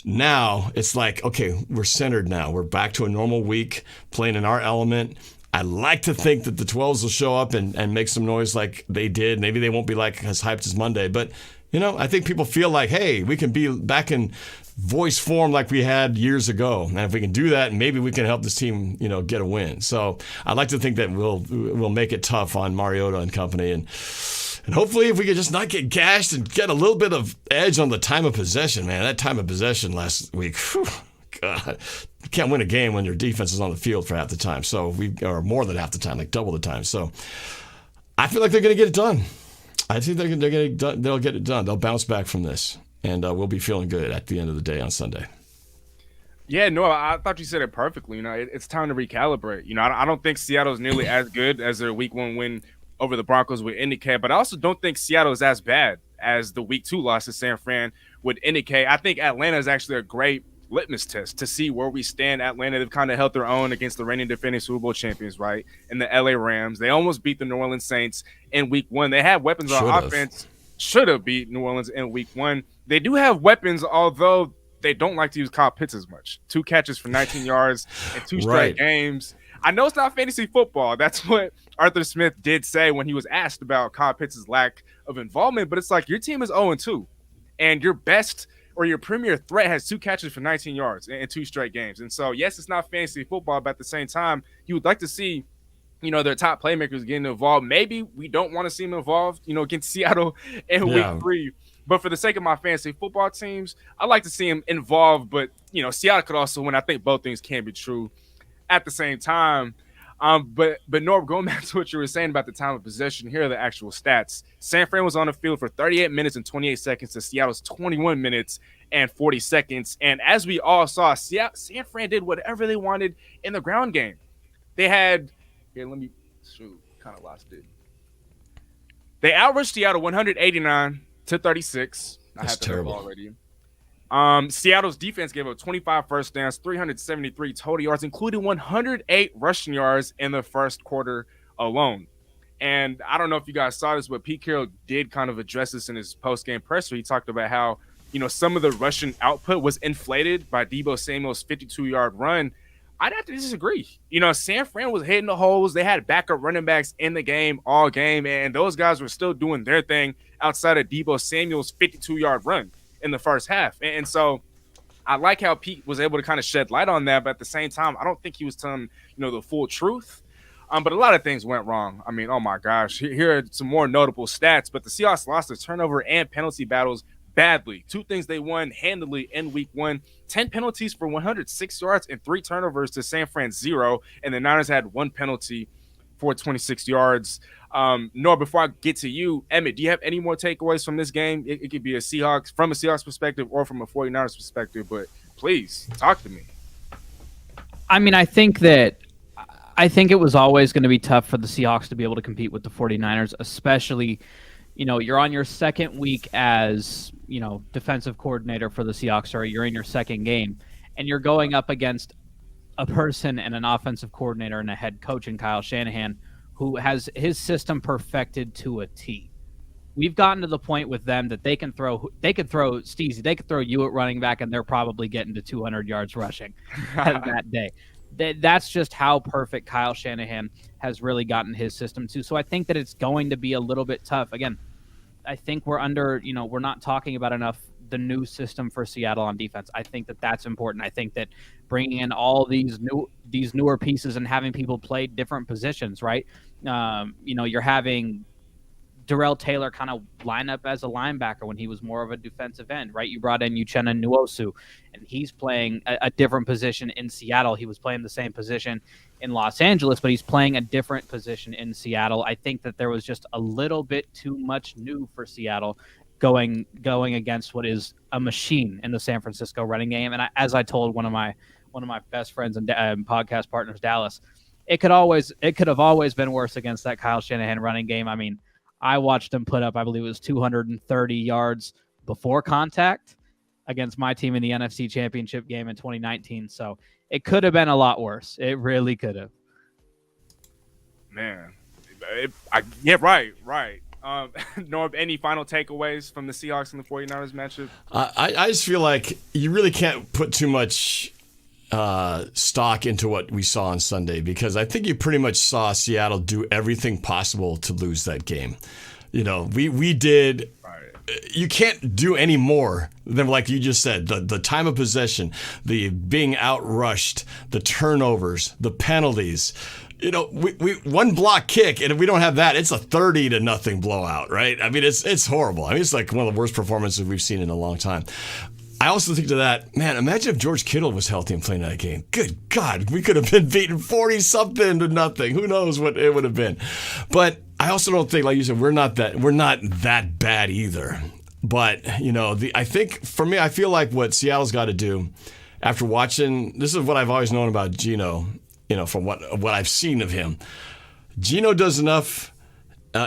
Now it's like, okay, we're centered now. We're back to a normal week, playing in our element. I like to think that the 12s will show up and make some noise like they did. Maybe they won't be like as hyped as Monday, but I think people feel like, hey, we can be back in voice form like we had years ago. And if we can do that, maybe we can help this team, get a win. So I'd like to think that we'll make it tough on Mariota and company. And hopefully if we could just not get gashed and get a little bit of edge on the time of possession, man. That time of possession last week, God, you can't win a game when your defense is on the field for half the time. So or more than half the time, like double the time. So I feel like they're going to get it done. I think they'll get it done. They'll bounce back from this, and we'll be feeling good at the end of the day on Sunday. Yeah, no, I thought you said it perfectly. It's time to recalibrate. I don't think Seattle's nearly as good as their week 1 win over the Broncos would indicate, but I also don't think Seattle's as bad as the week 2 loss to San Fran would indicate. I think Atlanta is actually a great litmus test to see where we stand. Atlanta, they've kind of held their own against the reigning defending Super Bowl champions, right? And the LA Rams. They almost beat the New Orleans Saints in week 1. They had weapons on offense. Should have beat New Orleans in week 1. They do have weapons, although they don't like to use Kyle Pitts as much. 2 catches for 19 yards in 2 straight games. I know it's not fantasy football. That's what Arthur Smith did say when he was asked about Kyle Pitts' lack of involvement. But it's like your team is 0-2, and your best or your premier threat has 2 catches for 19 yards in 2 straight games. And so, yes, it's not fantasy football, but at the same time, you would like to see, their top playmakers getting involved. Maybe we don't want to see them involved, against Seattle in week 3. But for the sake of my fantasy football teams, I like to see them involved. But, Seattle could also win. I think both things can be true at the same time. But Norb, going back to what you were saying about the time of possession, here are the actual stats. San Fran was on the field for 38 minutes and 28 seconds to Seattle's 21 minutes and 40 seconds. And as we all saw, San Fran did whatever they wanted in the ground game. They had – here, let me – shoot, kind of lost it. They outrushed Seattle 189-36. That's terrible. Already. Seattle's defense gave up 25 first downs, 373 total yards, including 108 rushing yards in the first quarter alone. And I don't know if you guys saw this, but Pete Carroll did kind of address this in his post-game presser. He talked about how, some of the rushing output was inflated by Deebo Samuel's 52-yard run. I'd have to disagree. San Fran was hitting the holes. They had backup running backs in the game all game, and those guys were still doing their thing outside of Deebo Samuel's 52-yard run in the first half. And so I like how Pete was able to kind of shed light on that, but at the same time, I don't think he was telling, the full truth. But a lot of things went wrong. I mean, oh my gosh, here are some more notable stats, but the Seahawks lost the turnover and penalty battles badly. 2 things they won handily in week 1, 10 penalties for 106 yards and 3 turnovers to San Fran 0. And the Niners had 1 penalty for 26 yards. Nor, before I get to you, Emmett, do you have any more takeaways from this game? It could be from a Seahawks perspective or from a 49ers perspective, but please talk to me. I mean, I think it was always going to be tough for the Seahawks to be able to compete with the 49ers, especially, you're on your second week as, defensive coordinator for the Seahawks, or you're in your second game, and you're going up against a person and an offensive coordinator and a head coach in Kyle Shanahan, who has his system perfected to a T. We've gotten to the point with them that they could throw Steezy, they could throw you at running back, and they're probably getting to 200 yards rushing that day. That's just how perfect Kyle Shanahan has really gotten his system to. So I think that it's going to be a little bit tough. Again, I think we're not talking about enough the new system for Seattle on defense. I think that that's important. I think that bringing in all these newer pieces and having people play different positions, right? You're having Darrell Taylor kind of line up as a linebacker when he was more of a defensive end, right? You brought in Uchenna Nwosu, and he's playing a different position in Seattle. He was playing the same position in Los Angeles, but he's playing a different position in Seattle. I think that there was just a little bit too much new for Seattle going against what is a machine in the San Francisco running game. And as I told one of my best friends and podcast partners, Dallas, it could have always been worse against that Kyle Shanahan running game. I mean, I watched him put up, I believe it was 230 yards before contact against my team in the NFC Championship game in 2019. So it could have been a lot worse. It really could have. Man, right. Norb, any final takeaways from the Seahawks and the 49ers matchup? I just feel like you really can't put too much stock into what we saw on Sunday, because I think you pretty much saw Seattle do everything possible to lose that game. We did. You can't do any more than, like you just said, the time of possession, the being outrushed, the turnovers, the penalties. We one block kick, and if we don't have that, it's a 30-0 blowout, right? I mean, it's horrible. I mean, it's like one of the worst performances we've seen in a long time. I also think to that, man, imagine if George Kittle was healthy and playing that game. Good God, we could have been beaten 40-0. Who knows what it would have been. But I also don't think, like you said, we're not that bad either. But, I think, for me, I feel like what Seattle's got to do after watching, this is what I've always known about Geno, from what I've seen of him. Geno does enough.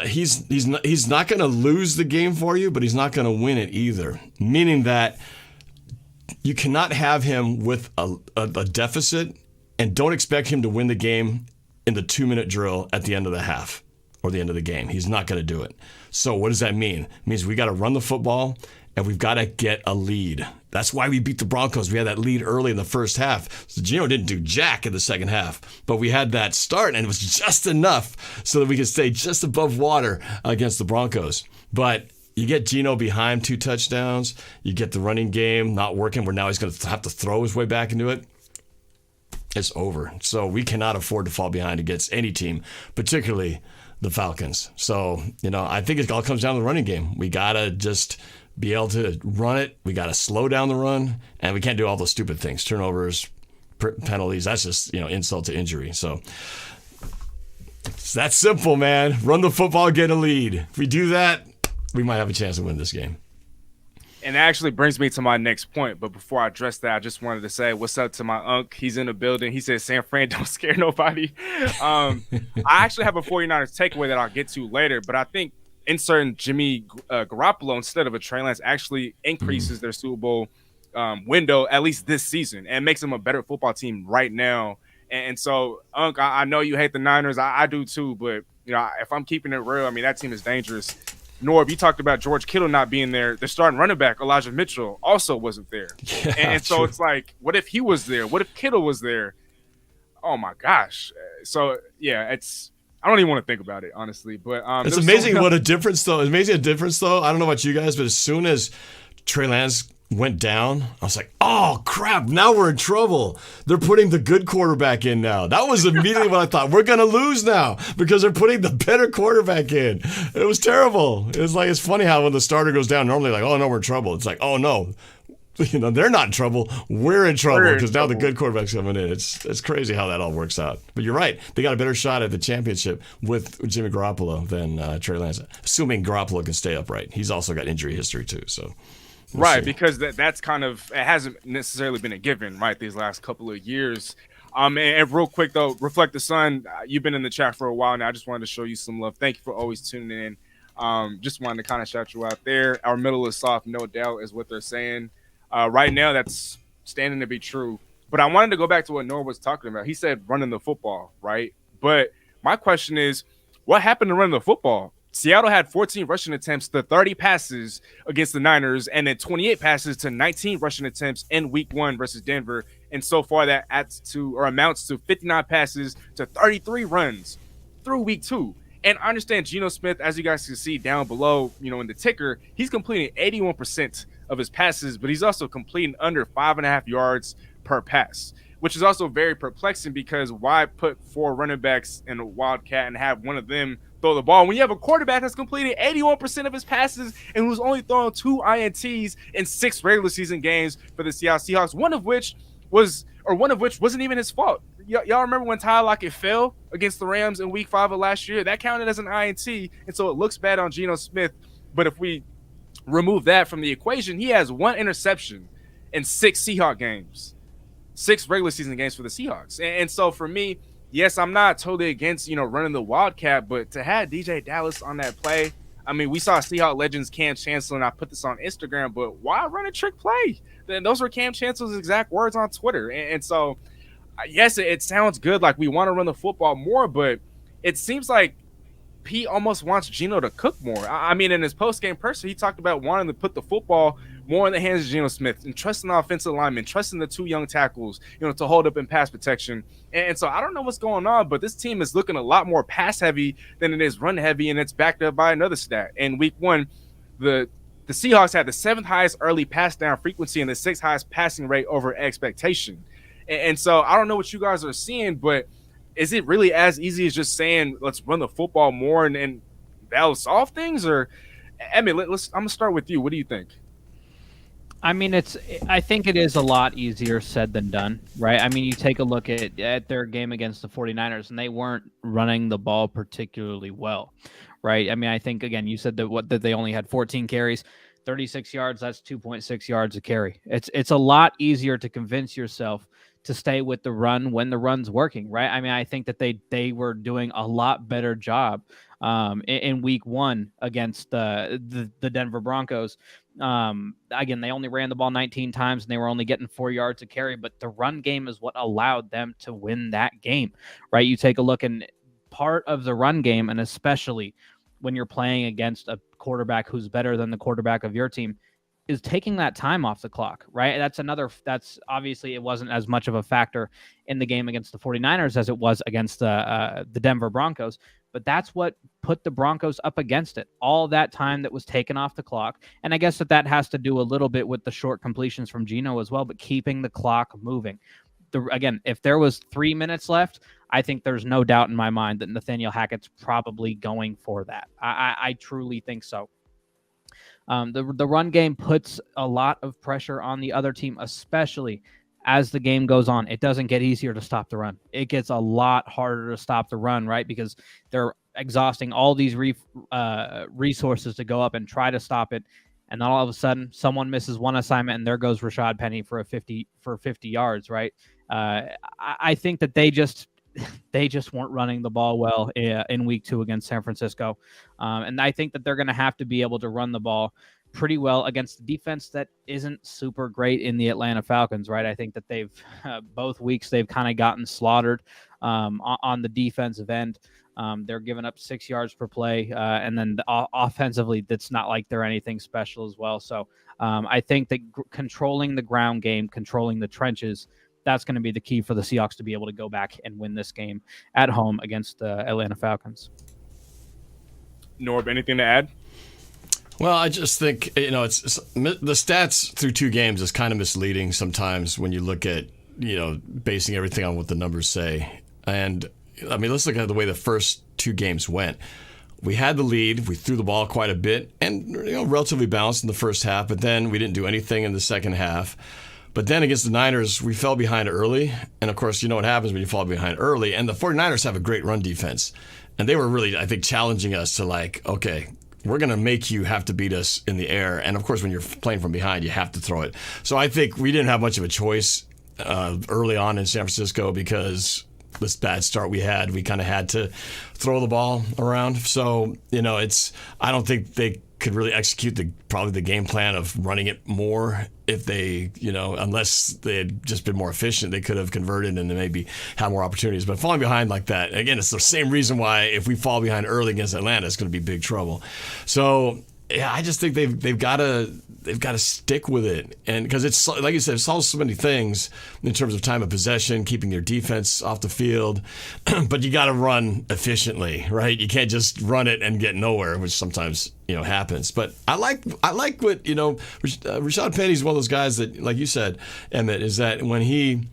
He's not going to lose the game for you, but he's not going to win it either. Meaning that you cannot have him with a deficit and don't expect him to win the game in the 2-minute drill at the end of the half or the end of the game. He's not going to do it. So what does that mean? It means we got to run the football and we've got to get a lead. That's why we beat the Broncos. We had that lead early in the first half. So Geno didn't do jack in the second half, but we had that start, and it was just enough so that we could stay just above water against the Broncos. But you get Geno behind 2 touchdowns. You get the running game not working, where now he's going to have to throw his way back into it. It's over. So we cannot afford to fall behind against any team, particularly the Falcons. So, I think it all comes down to the running game. We got to just be able to run it. We got to slow down the run, and we can't do all those stupid things, turnovers, penalties. That's just, insult to injury. So it's that simple, man. Run the football, get a lead. If we do that, we might have a chance to win this game. And that actually brings me to my next point. But before I address that, I just wanted to say what's up to my uncle. He's in the building. He says San Fran don't scare nobody. I actually have a 49ers takeaway that I'll get to later. But I think inserting Jimmy Garoppolo instead of a Trey Lance actually increases their Super Bowl window, at least this season, and makes them a better football team right now. And so, Unc, I know you hate the Niners. I do too. But, if I'm keeping it real, I mean, that team is dangerous. Norb, you talked about George Kittle not being there. The starting running back, Elijah Mitchell, also wasn't there. Yeah, and so it's like, what if he was there? What if Kittle was there? Oh, my gosh. So, yeah, I don't even want to think about it, honestly. But it's amazing what a difference, though. It's amazing a difference, though. I don't know about you guys, but as soon as Trey Lance went down, I was like, oh, crap, now we're in trouble. They're putting the good quarterback in now. That was immediately what I thought. We're going to lose now because they're putting the better quarterback in. It was terrible. It's funny how when the starter goes down, normally like, oh, no, we're in trouble. It's like, oh, no. They're not in trouble. We're in trouble because now the good quarterback's coming in. It's crazy how that all works out. But you're right. They got a better shot at the championship with Jimmy Garoppolo than Trey Lance, assuming Garoppolo can stay upright. He's also got injury history, too, so... Right, because that's kind of, it hasn't necessarily been a given, right, these last couple of years. And real quick, though, Reflect the Sun, you've been in the chat for a while now. I just wanted to show you some love. Thank you for always tuning in. Just wanted to kind of shout you out there. Our middle is soft, no doubt, is what they're saying. Right now, that's standing to be true. But I wanted to go back to what Noah was talking about. He said running the football, right? But my question is, what happened to running the football? Seattle had 14 rushing attempts to 30 passes against the Niners, and then 28 passes to 19 rushing attempts in Week 1 versus Denver. And so far, that amounts to 59 passes to 33 runs through Week 2. And I understand Geno Smith, as you guys can see down below, in the ticker, he's completing 81% of his passes, but he's also completing under 5.5 yards per pass, which is also very perplexing because why put 4 running backs in a Wildcat and have one of them throw the ball when you have a quarterback that's completed 81% of his passes and who's only thrown 2 INTs in 6 regular season games for the Seattle Seahawks, one of which wasn't even his fault. Y'all remember when Tyler Lockett fell against the Rams in Week 5 of last year? That counted as an INT, and so it looks bad on Geno Smith. But if we remove that from the equation, he has 1 interception in 6 Seahawks games, 6 regular season games for the Seahawks. And so for me, yes, I'm not totally against, running the Wildcat, but to have DJ Dallas on that play, I mean, we saw Seahawks legends Cam Chancellor, and I put this on Instagram, but why run a trick play? Then those were Cam Chancellor's exact words on Twitter. And so, yes, it sounds good, like we want to run the football more, but it seems like Pete almost wants Geno to cook more. I mean, in his post-game presser, he talked about wanting to put the football more in the hands of Geno Smith and trusting the offensive linemen, trusting the 2 young tackles, to hold up in pass protection. And so I don't know what's going on, but this team is looking a lot more pass-heavy than it is run-heavy, and it's backed up by another stat. In Week 1, the Seahawks had the 7th highest early pass down frequency and the 6th highest passing rate over expectation. And so I don't know what you guys are seeing, but is it really as easy as just saying, let's run the football more and that'll solve things? Or, I mean, I'm going to start with you. What do you think? I mean, I think it is a lot easier said than done, right? I mean, you take a look at their game against the 49ers, and they weren't running the ball particularly well, right? I mean, I think, again, you said that they only had 14 carries, 36 yards, that's 2.6 yards a carry. It's a lot easier to convince yourself to stay with the run when the run's working, right? I mean, I think that they were doing a lot better job in Week 1 against the Denver Broncos. Again, they only ran the ball 19 times and they were only getting 4 yards a carry, but the run game is what allowed them to win that game, right? You take a look, and part of the run game, and especially when you're playing against a quarterback who's better than the quarterback of your team, is taking that time off the clock, right? That's obviously it wasn't as much of a factor in the game against the 49ers as it was against the Denver Broncos, but that's what put the Broncos up against it. All that time that was taken off the clock. And I guess that has to do a little bit with the short completions from Geno as well, but keeping the clock moving. Again, if there was 3 minutes left, I think there's no doubt in my mind that Nathaniel Hackett's probably going for that. I truly think so. The run game puts a lot of pressure on the other team, especially as the game goes on. It doesn't get easier to stop the run. It gets a lot harder to stop the run, right? Because they're exhausting all these resources to go up and try to stop it. And then all of a sudden, someone misses one assignment, and there goes Rashad Penny for 50 yards, right? I think that they just weren't running the ball well in week 2 against San Francisco. And I think that they're going to have to be able to run the ball pretty well against the defense that isn't super great in the Atlanta Falcons, right? I think that they've both weeks they've kind of gotten slaughtered on the defensive end. They're giving up 6 yards per play. And then offensively, that's not like they're anything special as well. So I think that controlling the ground game, controlling the trenches, that's going to be the key for the Seahawks to be able to go back and win this game at home against the Atlanta Falcons. Norb, anything to add? Well, I just think, it's the stats through 2 games is kind of misleading sometimes when you look at, basing everything on what the numbers say. And, I mean, let's look at the way the first 2 games went. We had the lead. We threw the ball quite a bit and, relatively balanced in the first half, but then we didn't do anything in the second half. But then against the Niners, we fell behind early. And, of course, you know what happens when you fall behind early. And the 49ers have a great run defense. And they were really, I think, challenging us to okay, we're going to make you have to beat us in the air. And, of course, when you're playing from behind, you have to throw it. So I think we didn't have much of a choice early on in San Francisco because this bad start we had, we kind of had to throw the ball around. So, I don't think they could really execute probably the game plan of running it more if they, unless they had just been more efficient, they could have converted and maybe had more opportunities. But falling behind like that, again, it's the same reason why if we fall behind early against Atlanta, it's going to be big trouble. So, yeah, I just think they've got to stick with it, and because it's like you said, it solves so many things in terms of time of possession, keeping your defense off the field, but you got to run efficiently, right? You can't just run it and get nowhere, which sometimes happens. But I like what Rashad Penny's one of those guys that, like you said, Emmett, is that when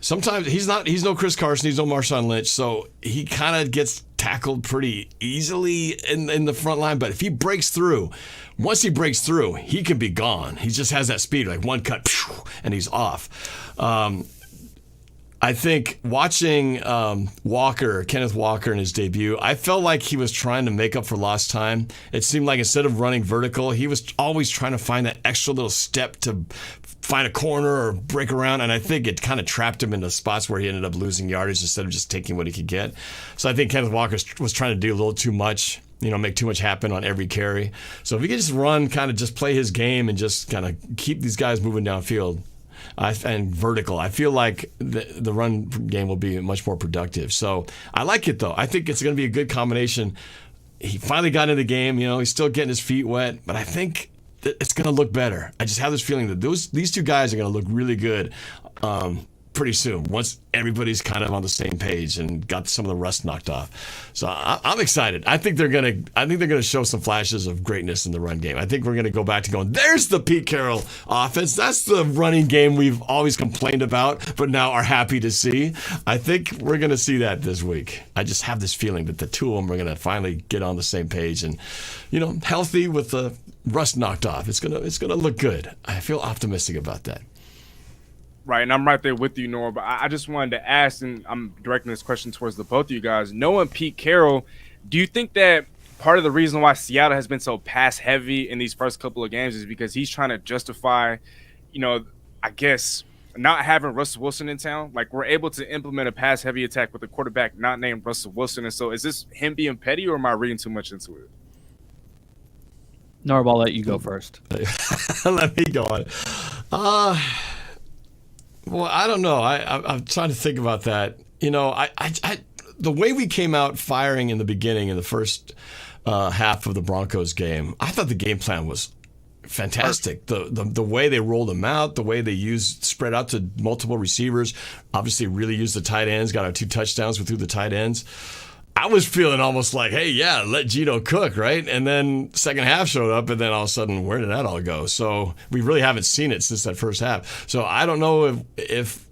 sometimes he's no Chris Carson, he's no Marshawn Lynch, so he kind of gets tackled pretty easily in the front line. But if he breaks through, once he breaks through, he can be gone. He just has that speed, like one cut, and he's off. I think watching Kenneth Walker in his debut, I felt like he was trying to make up for lost time. It seemed like instead of running vertical, he was always trying to find that extra little step to find a corner or break around, and I think it kind of trapped him into spots where he ended up losing yardage instead of just taking what he could get. So I think Kenneth Walker was trying to do a little too much, make too much happen on every carry. So if he could just run, kind of just play his game and just kind of keep these guys moving downfield and vertical, I feel like the run game will be much more productive. So I like it, though. I think it's going to be a good combination. He finally got into the game. He's still getting his feet wet, but I think it's going to look better. I just have this feeling that these 2 guys are going to look really good pretty soon once everybody's kind of on the same page and got some of the rust knocked off. So I'm excited. I think they're going to show some flashes of greatness in the run game. I think we're going to go back to going, there's the Pete Carroll offense. That's the running game we've always complained about, but now are happy to see. I think we're going to see that this week. I just have this feeling that the 2 of them are going to finally get on the same page and, healthy with the rust knocked off. It's gonna look good. I feel optimistic about that. Right, and I'm right there with you, Nor. But I just wanted to ask, and I'm directing this question towards the both of you guys. Knowing Pete Carroll, do you think that part of the reason why Seattle has been so pass heavy in these first couple of games is because he's trying to justify, I guess, not having Russell Wilson in town? Like, we're able to implement a pass heavy attack with a quarterback not named Russell Wilson, and so is this him being petty, or am I reading too much into it? Norb, I'll let you go first. Let me go on. Well, I don't know. I'm trying to think about that. The way we came out firing in the beginning in the first half of the Broncos game, I thought the game plan was fantastic. The way they rolled them out, the way they spread out to multiple receivers, obviously really used the tight ends, got our 2 touchdowns through the tight ends. I was feeling almost like, hey, yeah, let Geno cook, right? And then second half showed up, and then all of a sudden, where did that all go? So we really haven't seen it since that first half. So I don't know if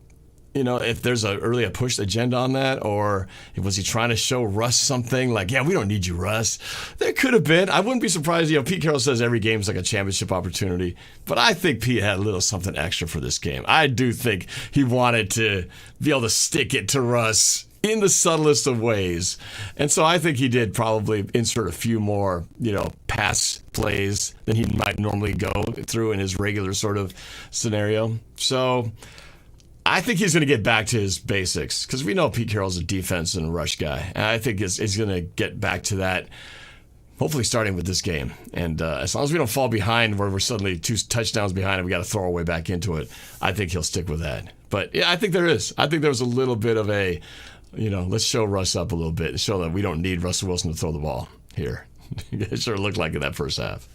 there's a push agenda on that, or was he trying to show Russ something like, yeah, we don't need you, Russ. There could have been. I wouldn't be surprised. Pete Carroll says every game is like a championship opportunity, but I think Pete had a little something extra for this game. I do think he wanted to be able to stick it to Russ in the subtlest of ways. And so I think he did probably insert a few more, pass plays than he might normally go through in his regular sort of scenario. So I think he's going to get back to his basics, because we know Pete Carroll's a defense and a rush guy. And I think he's going to get back to that, hopefully starting with this game. And as long as we don't fall behind where we're suddenly 2 touchdowns behind and we got to throw our way back into it, I think he'll stick with that. But yeah, I think there is. I think there was a little bit of a, let's show Russ up a little bit, show that we don't need Russell Wilson to throw the ball here. It sure looked like in that first half.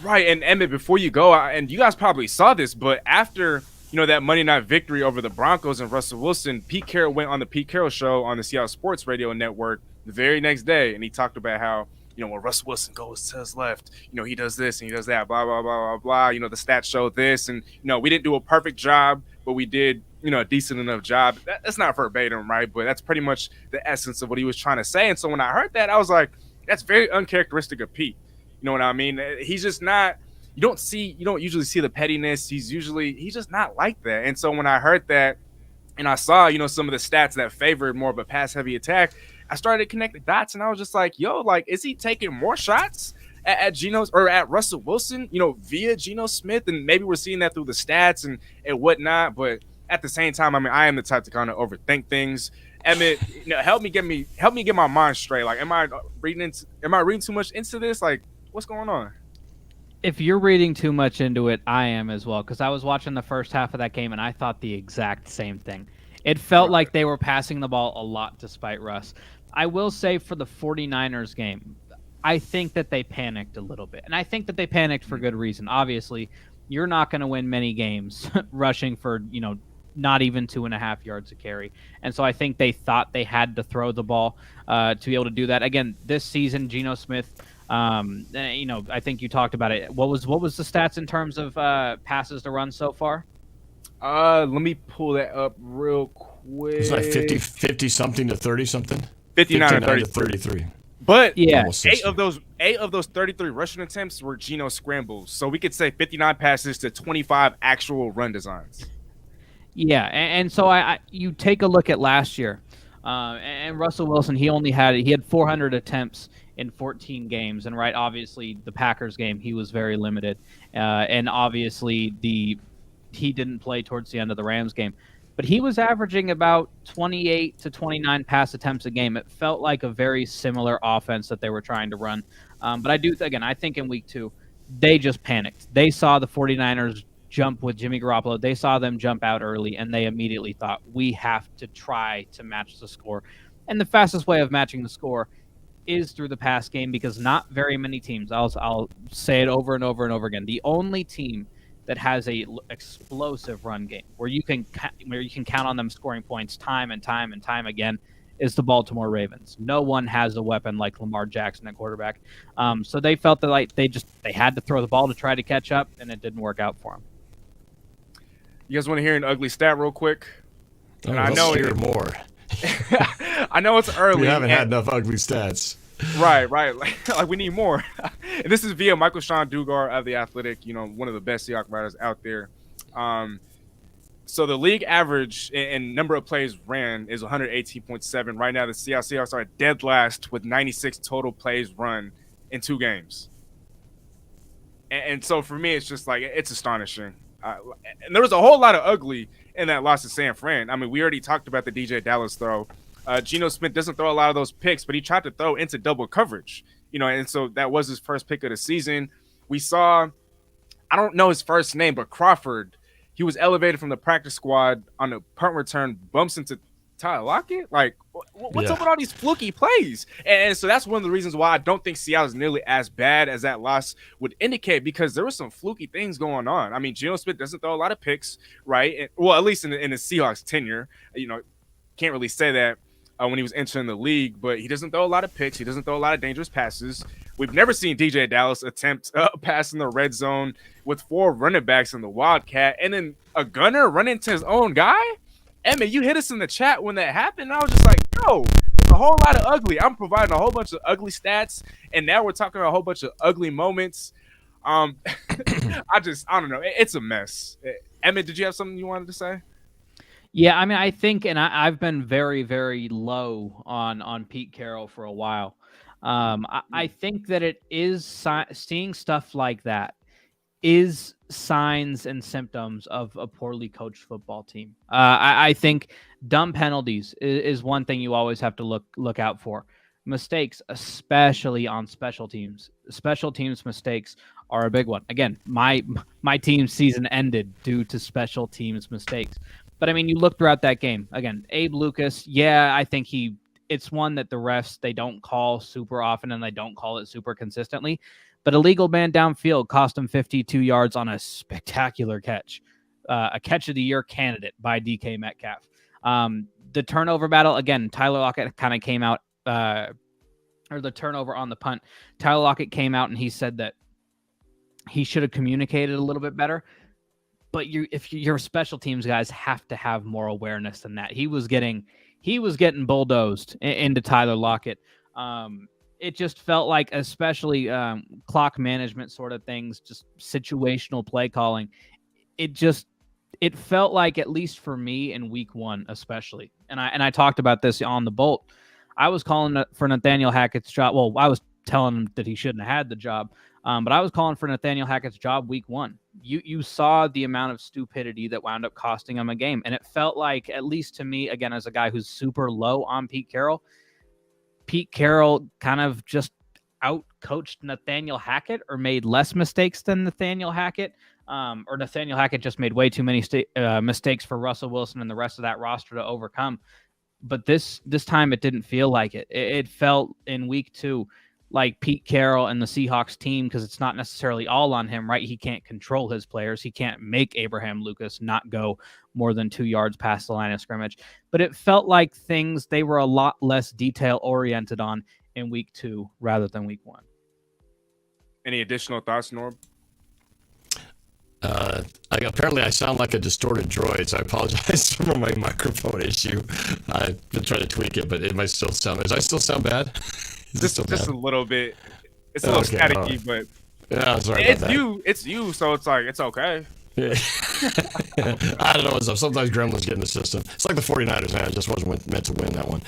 Right, and Emmett, before you go, and you guys probably saw this, but after that Monday night victory over the Broncos and Russell Wilson, Pete Carroll went on the Pete Carroll Show on the Seattle Sports Radio Network the very next day, and he talked about how, when Russell Wilson goes to his left, he does this and he does that, blah, blah, blah, blah, blah. The stats show this, and, we didn't do a perfect job, but we did, a decent enough job. That's not verbatim, right? But that's pretty much the essence of what he was trying to say. And so when I heard that, I was like, that's very uncharacteristic of Pete. You know what I mean? He's just not, you don't usually see the pettiness. He's just not like that. And so when I heard that and I saw, some of the stats that favored more of a pass heavy attack, I started to connect the dots, and I was just like, is he taking more shots at Geno's or at Russell Wilson, via Geno Smith? And maybe we're seeing that through the stats and whatnot. But at the same time, I am the type to kind of overthink things. Emmett, help me get my mind straight. Like, am I reading too much into this? Like, what's going on? If you're reading too much into it, I am as well, because I was watching the first half of that game and I thought the exact same thing. It felt like they were passing the ball a lot despite Russ. I will say for the 49ers game, I think that they panicked a little bit. And I think that they panicked for good reason. Obviously, you're not going to win many games rushing for, not even 2.5 yards a carry. And so I think they thought they had to throw the ball to be able to do that. Again, this season, Geno Smith, I think you talked about it. What was the stats in terms of passes to run so far? Let me pull that up real quick. It's like 50 something to 30 something. 59 to 33. But yeah, 8 of those 33 rushing attempts were Geno scrambles. So we could say 59 passes to 25 actual run designs. Yeah, and so you take a look at last year, and Russell Wilson, he had 400 attempts in 14 games, and obviously the Packers game he was very limited, and obviously he didn't play towards the end of the Rams game, but he was averaging about 28 to 29 pass attempts a game. It felt like a very similar offense that they were trying to run, but I think in week 2 they just panicked. They saw the 49ers jump with Jimmy Garoppolo. They saw them jump out early, and they immediately thought, we have to try to match the score. And the fastest way of matching the score is through the pass game, because not very many teams, I'll say it over and over and over again, the only team that has a explosive run game where you can count on them scoring points time and time and time again is the Baltimore Ravens. No one has a weapon like Lamar Jackson at quarterback. So they felt that they had to throw the ball to try to catch up, and it didn't work out for them. You guys want to hear an ugly stat real quick? And I know hear more. I know it's early. We haven't had enough ugly stats. Right. Like we need more. And this is via Michael Sean Dugar of The Athletic, one of the best Seahawks writers out there. So the league average in number of plays ran is 118.7. Right now, the Seahawks are dead last with 96 total plays run in 2 games. And so for me, it's just like, it's astonishing. And there was a whole lot of ugly in that loss to San Fran. I mean, we already talked about the DJ Dallas throw. Geno Smith doesn't throw a lot of those picks, but he tried to throw into double coverage, and so that was his first pick of the season. We saw, I don't know his first name, but Crawford, he was elevated from the practice squad on a punt return, bumps into Tyler Lockett? Like, what's up Yeah. with all these fluky plays? And so that's one of the reasons why I don't think Seattle is nearly as bad as that loss would indicate, because there were some fluky things going on. I mean, Geno Smith doesn't throw a lot of picks, right? And, well, at least in the Seahawks tenure, can't really say that when he was entering the league, but he doesn't throw a lot of picks. He doesn't throw a lot of dangerous passes. We've never seen DJ Dallas attempt a pass in the red zone with 4 running backs in the Wildcat, and then a gunner run into his own guy. Emmett, you hit us in the chat when that happened. And I was just like, yo, there's a whole lot of ugly. I'm providing a whole bunch of ugly stats, and now we're talking about a whole bunch of ugly moments. I don't know. It's a mess. Emmett, did you have something you wanted to say? Yeah, I mean, I think, and I've been very, very low on Pete Carroll for a while. I think that it is seeing stuff like that is signs and symptoms of a poorly coached football team. I think dumb penalties is one thing you always have to look out for. Mistakes, especially on special teams. Special teams mistakes are a big one. Again, my team's season ended due to special teams mistakes. But I mean, you look throughout that game. Again, Abe Lucas, yeah, I think it's one that the refs, they don't call super often and they don't call it super consistently. But a legal man downfield cost him 52 yards on a spectacular catch, a catch of the year candidate by DK Metcalf. The turnover battle, again, Tyler Lockett kind of came out, or the turnover on the punt. Tyler Lockett came out and he said that he should have communicated a little bit better. But if your special teams guys have to have more awareness than that. He was getting bulldozed into Tyler Lockett. It just felt like, especially clock management sort of things, just situational play calling. It felt like, at least for me in week 1, especially, and I talked about this on the Boelt. I was calling for Nathaniel Hackett's job. Well, I was telling him that he shouldn't have had the job, but I was calling for Nathaniel Hackett's job week 1. You saw the amount of stupidity that wound up costing him a game, and it felt like, at least to me, again, as a guy who's super low on Pete Carroll kind of just out-coached Nathaniel Hackett, or made less mistakes than Nathaniel Hackett, or Nathaniel Hackett just made way too many mistakes for Russell Wilson and the rest of that roster to overcome. But this time it didn't feel like it. It felt in week 2 like Pete Carroll and the Seahawks team, because it's not necessarily all on him, right? He can't control his players. He can't make Abraham Lucas not go more than 2 yards past the line of scrimmage. But it felt like they were a lot less detail-oriented on in week 2 rather than week 1. Any additional thoughts, Norb? Apparently I sound like a distorted droid, so I apologize for my microphone issue. I've been trying to tweak it, but it might still sound... Does I still sound bad? Just a little bit. It's a little staticky, but yeah, sorry about that. It's you, so it's like, it's okay. Yeah. I don't know what's up. Sometimes gremlins get in the system. It's like the 49ers, man. I just wasn't meant to win that one.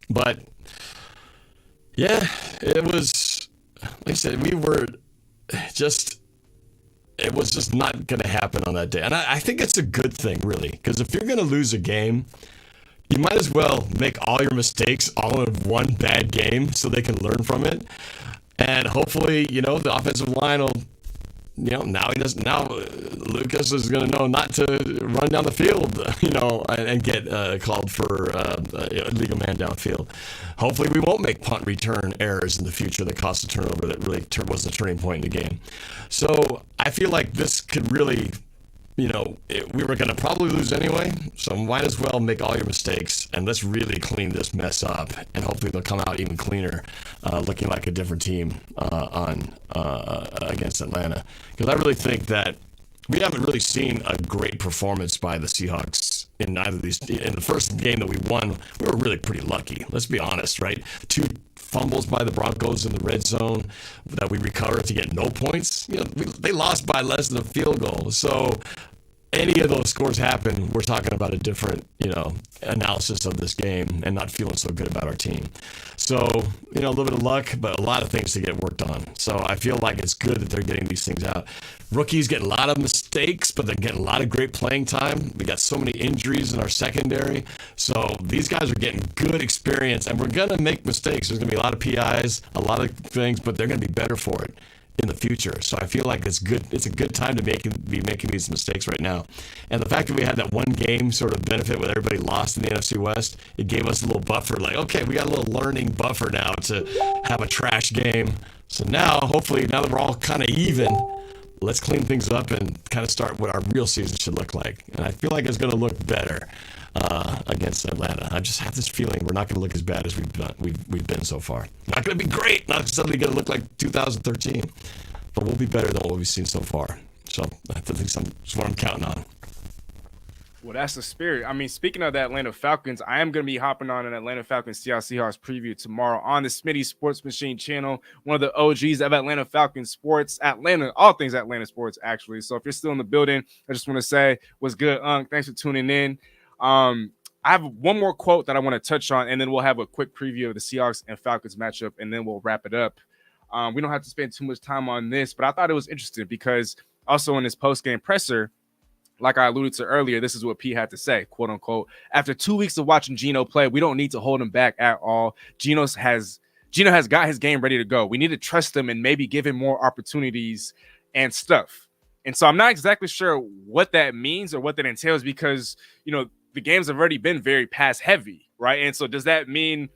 But yeah, it was, like I said, it was just not going to happen on that day. And I think it's a good thing, really, because if you're going to lose a game, you might as well make all your mistakes all in one bad game so they can learn from it. And hopefully, the offensive line will, now Lucas is going to know not to run down the field, and get called for illegal man downfield. Hopefully we won't make punt return errors in the future that cost a turnover that really was the turning point in the game. So I feel like this could really... we were going to probably lose anyway, so might as well make all your mistakes and let's really clean this mess up, and hopefully they'll come out even cleaner, looking like a different team against Atlanta. Because I really think that we haven't really seen a great performance by the Seahawks in either of these. In the first game that we won, we were really pretty lucky. Let's be honest, right? 2 fumbles by the Broncos in the red zone that we recovered to get no points. They lost by less than a field goal. So any of those scores happen, we're talking about a different, analysis of this game and not feeling so good about our team. So, a little bit of luck, but a lot of things to get worked on. So I feel like it's good that they're getting these things out. Rookies get a lot of mistakes, but they're getting a lot of great playing time. We got so many injuries in our secondary. So these guys are getting good experience, and we're going to make mistakes. There's going to be a lot of PIs, a lot of things, but they're going to be better for it. in the future. So I feel like it's good. It's a good time to be making these mistakes right now. And the fact that we had that one game sort of benefit when everybody lost in the NFC West, it gave us a little buffer. Like, okay, we got a little learning buffer now to have a trash game. So now, hopefully, now that we're all kind of even, let's clean things up and kind of start what our real season should look like. And I feel like it's going to look better against Atlanta. I just have this feeling we're not going to look as bad as we've been so far. Not going to be great. Not suddenly going to look like 2013, but we'll be better than what we've seen so far. So I think that's what I'm counting on. Well, that's the spirit. I mean, speaking of the Atlanta Falcons, I am going to be hopping on an Atlanta Falcons Seahawks preview tomorrow on the Smitty Sports Machine channel, one of the OGs of Atlanta Falcons sports, all things Atlanta sports, actually. So if you're still in the building, I just want to say what's good, Unc. Thanks for tuning in. I have one more quote that I want to touch on, and then we'll have a quick preview of the Seahawks and Falcons matchup, and then we'll wrap it up. We don't have to spend too much time on this, but I thought it was interesting because also in this post-game presser, like I alluded to earlier, this is what P had to say, quote unquote. After 2 weeks of watching Geno play, we don't need to hold him back at all. Geno has got his game ready to go. We need to trust him and maybe give him more opportunities and stuff. And so I'm not exactly sure what that means or what that entails because, the games have already been very pass heavy, right? And so does that mean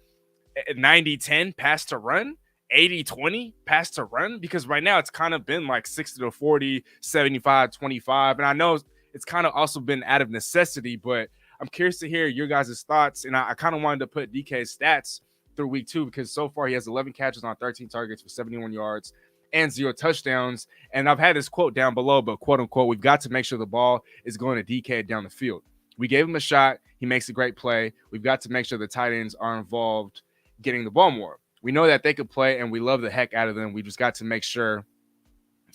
90-10 pass to run? 80-20 pass to run? Because right now it's kind of been like 60-40, 75-25. And I know it's kind of also been out of necessity, but I'm curious to hear your guys' thoughts. And I kind of wanted to put DK's stats through week 2 because so far he has 11 catches on 13 targets for 71 yards and 0 touchdowns. And I've had this quote down below, but quote unquote, we've got to make sure the ball is going to DK down the field. We gave him a shot. He makes a great play. We've got to make sure the tight ends are involved getting the ball more. We know that they could play, and we love the heck out of them. We just got to make sure.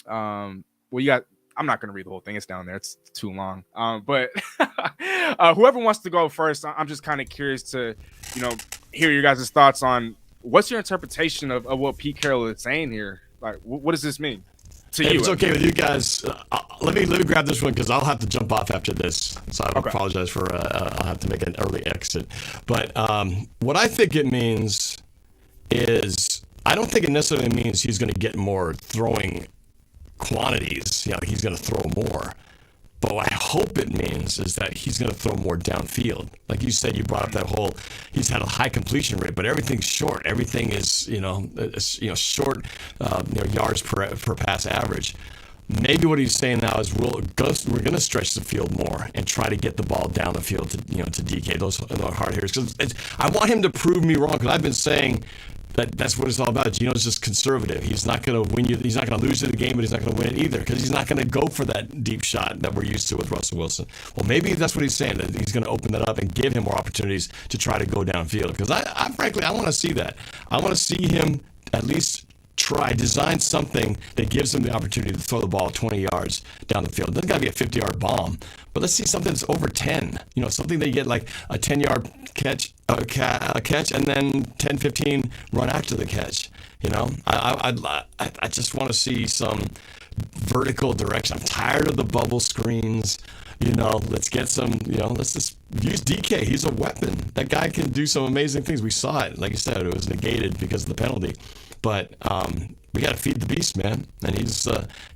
I'm not going to read the whole thing. It's down there. It's too long. But whoever wants to go first, I'm just kind of curious to, hear your guys' thoughts on what's your interpretation of what Pete Carroll is saying here. Like, what does this mean to you? If it's okay with you guys, let me grab this one because I'll have to jump off after this. So I apologize for I'll have to make an early exit. But what I think it means is I don't think it necessarily means he's going to get more throwing quantities. He's going to throw more. But what I hope it means is that he's going to throw more downfield. Like you said, you brought up that whole, he's had a high completion rate, but everything's short. Everything is, short yards per pass average. Maybe what he's saying now is we're going to stretch the field more and try to get the ball down the field to DK those hard hitters. Because I want him to prove me wrong because I've been saying that's what it's all about. Geno's just conservative. He's not going to win you. He's not going to lose you the game, but he's not going to win it either because he's not going to go for that deep shot that we're used to with Russell Wilson. Well, maybe that's what he's saying, that he's going to open that up and give him more opportunities to try to go downfield. Because I frankly, I want to see that. I want to see him at least design something that gives him the opportunity to throw the ball 20 yards down the field. It doesn't got to be a 50-yard bomb, but let's see something that's over 10. Something that you get like a 10-yard catch and then 10-15 run after the catch. I just want to see some vertical direction. I'm tired of the bubble screens. Let's get some, let's just use DK. He's a weapon. That guy can do some amazing things. We saw it. Like you said, it was negated because of the penalty. But we got to feed the beast, man. And he's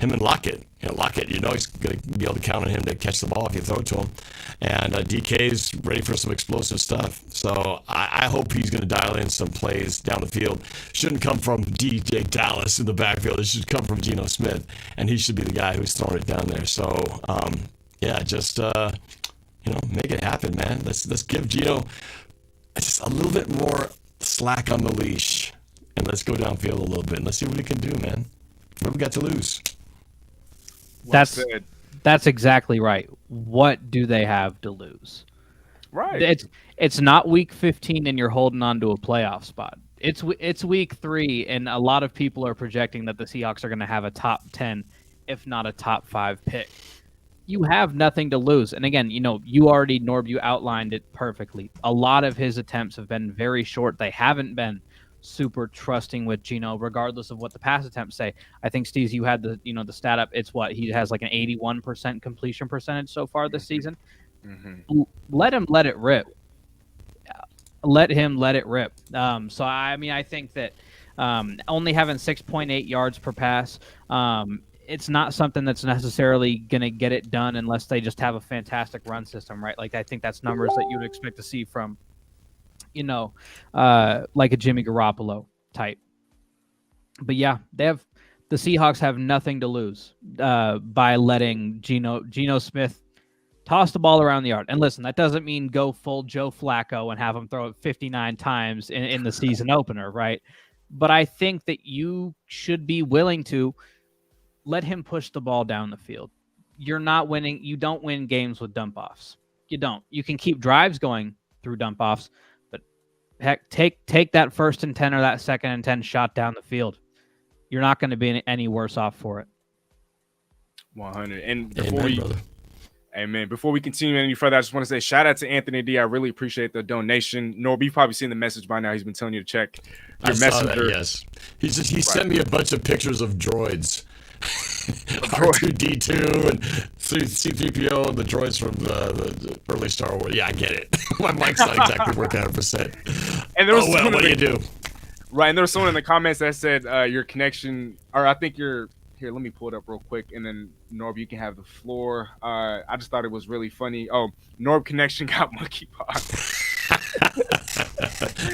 him and Lockett. Lockett, he's going to be able to count on him to catch the ball if you throw it to him. And DK's ready for some explosive stuff. So I hope he's going to dial in some plays down the field. Shouldn't come from DJ Dallas in the backfield. It should come from Geno Smith. And he should be the guy who's throwing it down there. So, just make it happen, man. Let's give Geno just a little bit more slack on the leash. And let's go downfield a little bit and let's see what he can do, man. What we got to lose? That's exactly right. What do they have to lose? Right. It's not week 15 and you're holding on to a playoff spot. It's week 3 and a lot of people are projecting that the Seahawks are going to have a top 10, if not a top 5 pick. You have nothing to lose. And again, you already, Norb, you outlined it perfectly. A lot of his attempts have been very short. They haven't been super trusting with Geno, regardless of what the pass attempts say. I think, Steezy, you had the stat up. It's what he has like an 81% completion percentage so far this season. Mm-hmm. Let him let it rip. Let him let it rip. So I think that Only having 6.8 yards per pass. It's not something that's necessarily going to get it done unless they just have a fantastic run system, right? Like I think that's numbers that you would expect to see from, like a Jimmy Garoppolo type. But yeah, the Seahawks have nothing to lose by letting Geno Smith toss the ball around the yard. And listen, that doesn't mean go full Joe Flacco and have him throw it 59 times in the season opener, right? But I think that you should be willing to let him push the ball down the field. You're not winning. You don't win games with dump offs. You don't. You can keep drives going through dump offs, but heck, take that 1st and 10 or that 2nd and 10 shot down the field. You're not going to be any worse off for it. 100. And before we continue any further, I just want to say shout out to Anthony D. I really appreciate the donation. Norb, you've probably seen the message by now. He's been telling you to check your messenger. Yes. He sent me a bunch of pictures of droids. R2D2 and C3PO and the droids from the early Star Wars. Yeah, I get it. My mic's not exactly working 100%. And there was what do you do? Right, and there was someone in the comments that said your connection, or I think you're here. Let me pull it up real quick, and then Norb, you can have the floor. I just thought it was really funny. Oh, Norb connection got monkeypox.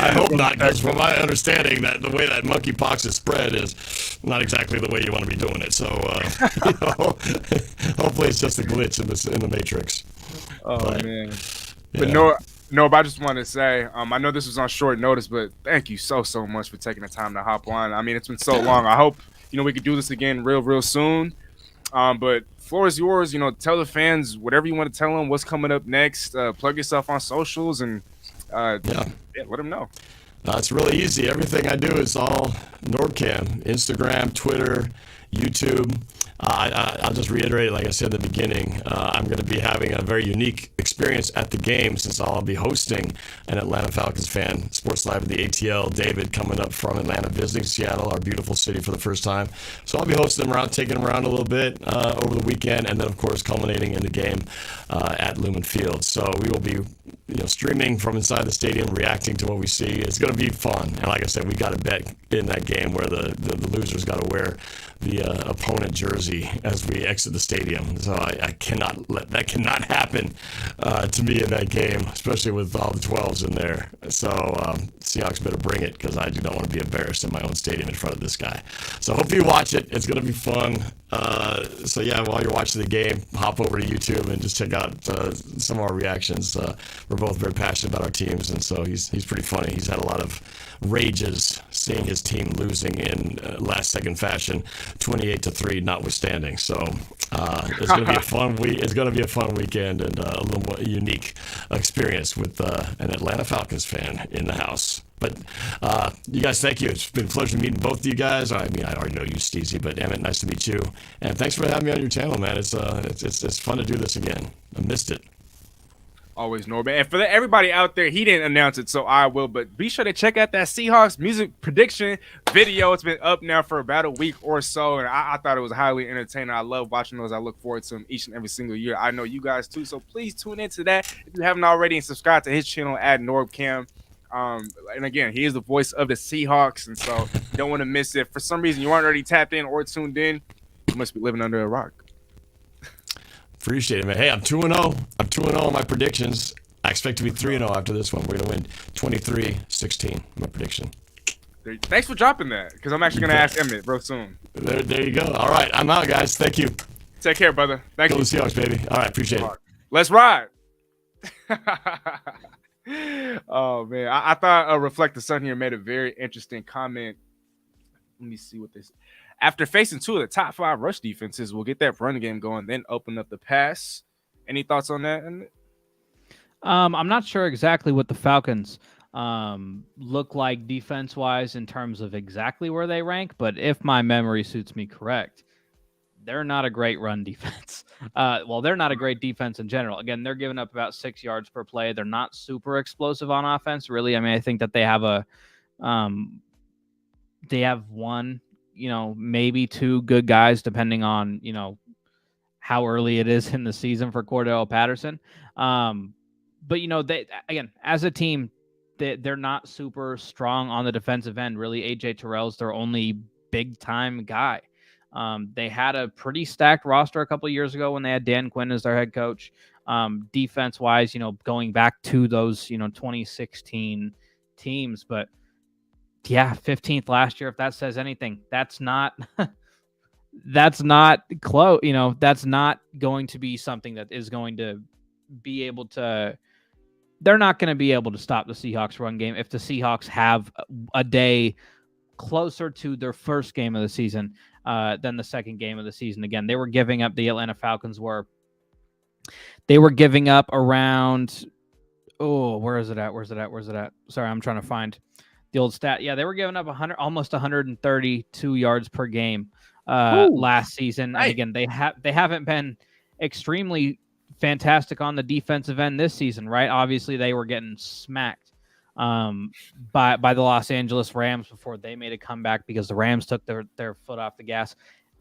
I hope not, because from my understanding, that the way that monkeypox is spread is not exactly the way you want to be doing it. So, hopefully, it's just a glitch in the matrix. Man! Yeah. But Norb, I just want to say, I know this was on short notice, but thank you so much for taking the time to hop on. I mean, it's been so long. I hope we could do this again real soon. But floor is yours. Tell the fans whatever you want to tell them. What's coming up next? Plug yourself on socials and let them know. It's really easy. Everything I do is all NorbCam, Instagram, Twitter, YouTube. I'll just reiterate, like I said at the beginning, I'm going to be having a very unique experience at the game since I'll be hosting an Atlanta Falcons fan Sports Live at the ATL. David coming up from Atlanta, visiting Seattle, our beautiful city, for the first time. So I'll be hosting them around, taking them around a little bit over the weekend, and then, of course, culminating in the game at Lumen Field. So we will be streaming from inside the stadium, reacting to what we see. It's going to be fun. And like I said, we got to bet in that game where the losers got to wear the opponent jersey as we exit the stadium. So I cannot let that happen to me in that game, especially with all the 12s in there. So Seahawks better bring it, because I do not want to be embarrassed in my own stadium in front of this guy. So hopefully you watch it. It's going to be fun. So yeah, while you're watching the game, hop over to YouTube and just check out some of our reactions. We're both very passionate about our teams, and so he's pretty funny. He's had a lot of rages seeing his team losing in last-second fashion, 28-3, notwithstanding. So it's going to be a fun week. It's going to be a fun weekend and a little more unique experience with an Atlanta Falcons fan in the house. But you guys, thank you. It's been a pleasure meeting both of you guys. I mean, I already know you, Steezy, but Emmett, nice to meet you. And thanks for having me on your channel, man. It's fun to do this again. I missed it. Always, Norbert. And for everybody out there, he didn't announce it, so I will. But be sure to check out that Seahawks music prediction video. It's been up now for about a week or so, and I thought it was highly entertaining. I love watching those. I look forward to them each and every single year. I know you guys too, so please tune into that if you haven't already, and subscribe to his channel at NorbCam. And again, he is the voice of the Seahawks, and so you don't want to miss it. For some reason, you aren't already tapped in or tuned in, you must be living under a rock. Appreciate it, man. Hey, I'm 2-0. I'm 2-0 on my predictions. I expect to be 3-0 after this one. We're going to win 23-16, my prediction. Thanks for dropping that, because I'm actually going to ask Emmett real soon. There you go. All right, I'm out, guys. Thank you. Take care, brother. Thank you. Go to Seahawks, baby. All right, appreciate it. Let's ride. Oh, man. I thought Reflect the Sun here made a very interesting comment. Let me see what this is. After facing two of the top 5 rush defenses, we'll get that run game going, then open up the pass. Any thoughts on that? I'm not sure exactly what the Falcons look like defense-wise in terms of exactly where they rank, but if my memory suits me correct, they're not a great run defense. They're not a great defense in general. Again, they're giving up about 6 yards per play. They're not super explosive on offense, really. I mean, I think that they have one, maybe 2 good guys, depending on, how early it is in the season for Cordell Patterson. But, they, again, as a team, they're not super strong on the defensive end. Really, AJ Terrell's their only big time guy. They had a pretty stacked roster a couple of years ago when they had Dan Quinn as their head coach. Defense wise, going back to those 2016 teams, but yeah, 15th last year. If that says anything, that's not that's not close. That's not going to be something that is going to be able to. They're not going to be able to stop the Seahawks run game if the Seahawks have a day closer to their first game of the season than the second game of the season. Again, they were giving up, the Atlanta Falcons were giving up around, where is it at? Sorry, I'm trying to find the old stat. Yeah, they were giving up almost 132 yards per game last season. Right. And again, they haven't been extremely fantastic on the defensive end this season, right? Obviously, they were getting smacked by the Los Angeles Rams before they made a comeback because the Rams took their foot off the gas.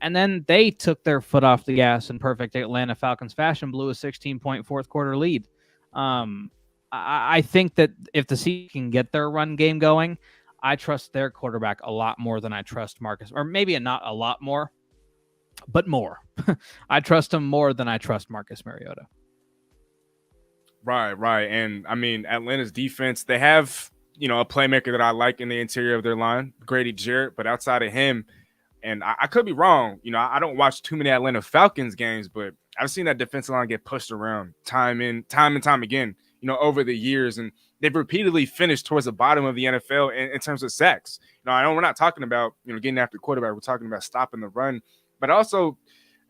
And then they took their foot off the gas in perfect Atlanta Falcons fashion, blew a 16-point fourth quarter lead. I think that if the Seahawks can get their run game going, I trust their quarterback a lot more than I trust Marcus, or maybe not a lot more, but more. I trust him more than I trust Marcus Mariota. Right. And I mean, Atlanta's defense, they have, a playmaker that I like in the interior of their line, Grady Jarrett, but outside of him, and I could be wrong, I don't watch too many Atlanta Falcons games, but I've seen that defensive line get pushed around time and time again, over the years, and they've repeatedly finished towards the bottom of the NFL in terms of sacks. I know we're not talking about, getting after the quarterback, we're talking about stopping the run, but also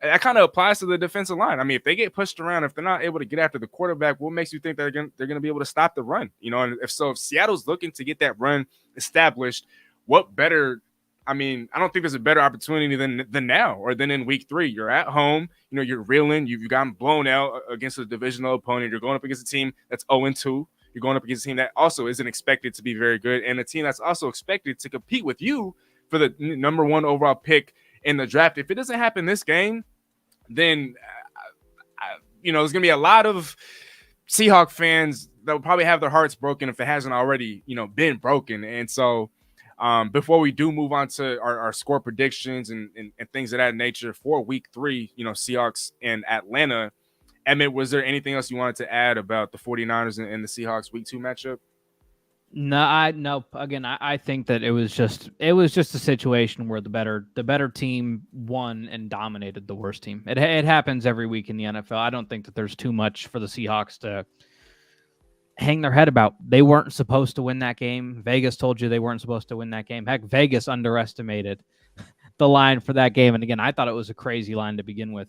that kind of applies to the defensive line. I mean, if they get pushed around, if they're not able to get after the quarterback, what makes you think they're going to be able to stop the run? And if Seattle's looking to get that run established, what better? I mean, I don't think there's a better opportunity than now or than in week 3. You're at home, you're reeling, you've gotten blown out against a divisional opponent. You're going up against a team that's 0-2. You're going up against a team that also isn't expected to be very good, and a team that's also expected to compete with you for the number 1 overall pick in the draft. If it doesn't happen this game, then there's going to be a lot of Seahawk fans that will probably have their hearts broken if it hasn't already, been broken. And so before we do move on to our score predictions and things of that nature for week 3, Seahawks and Atlanta, Emmett, was there anything else you wanted to add about the 49ers and the Seahawks week 2 matchup? No. Again, I think that it was just a situation where the better team won and dominated the worst team. It happens every week in the NFL. I don't think that there's too much for the Seahawks to hang their head about. They weren't supposed to win that game. Vegas told you they weren't supposed to win that game. Heck, Vegas underestimated the line for that game. And again, I thought it was a crazy line to begin with.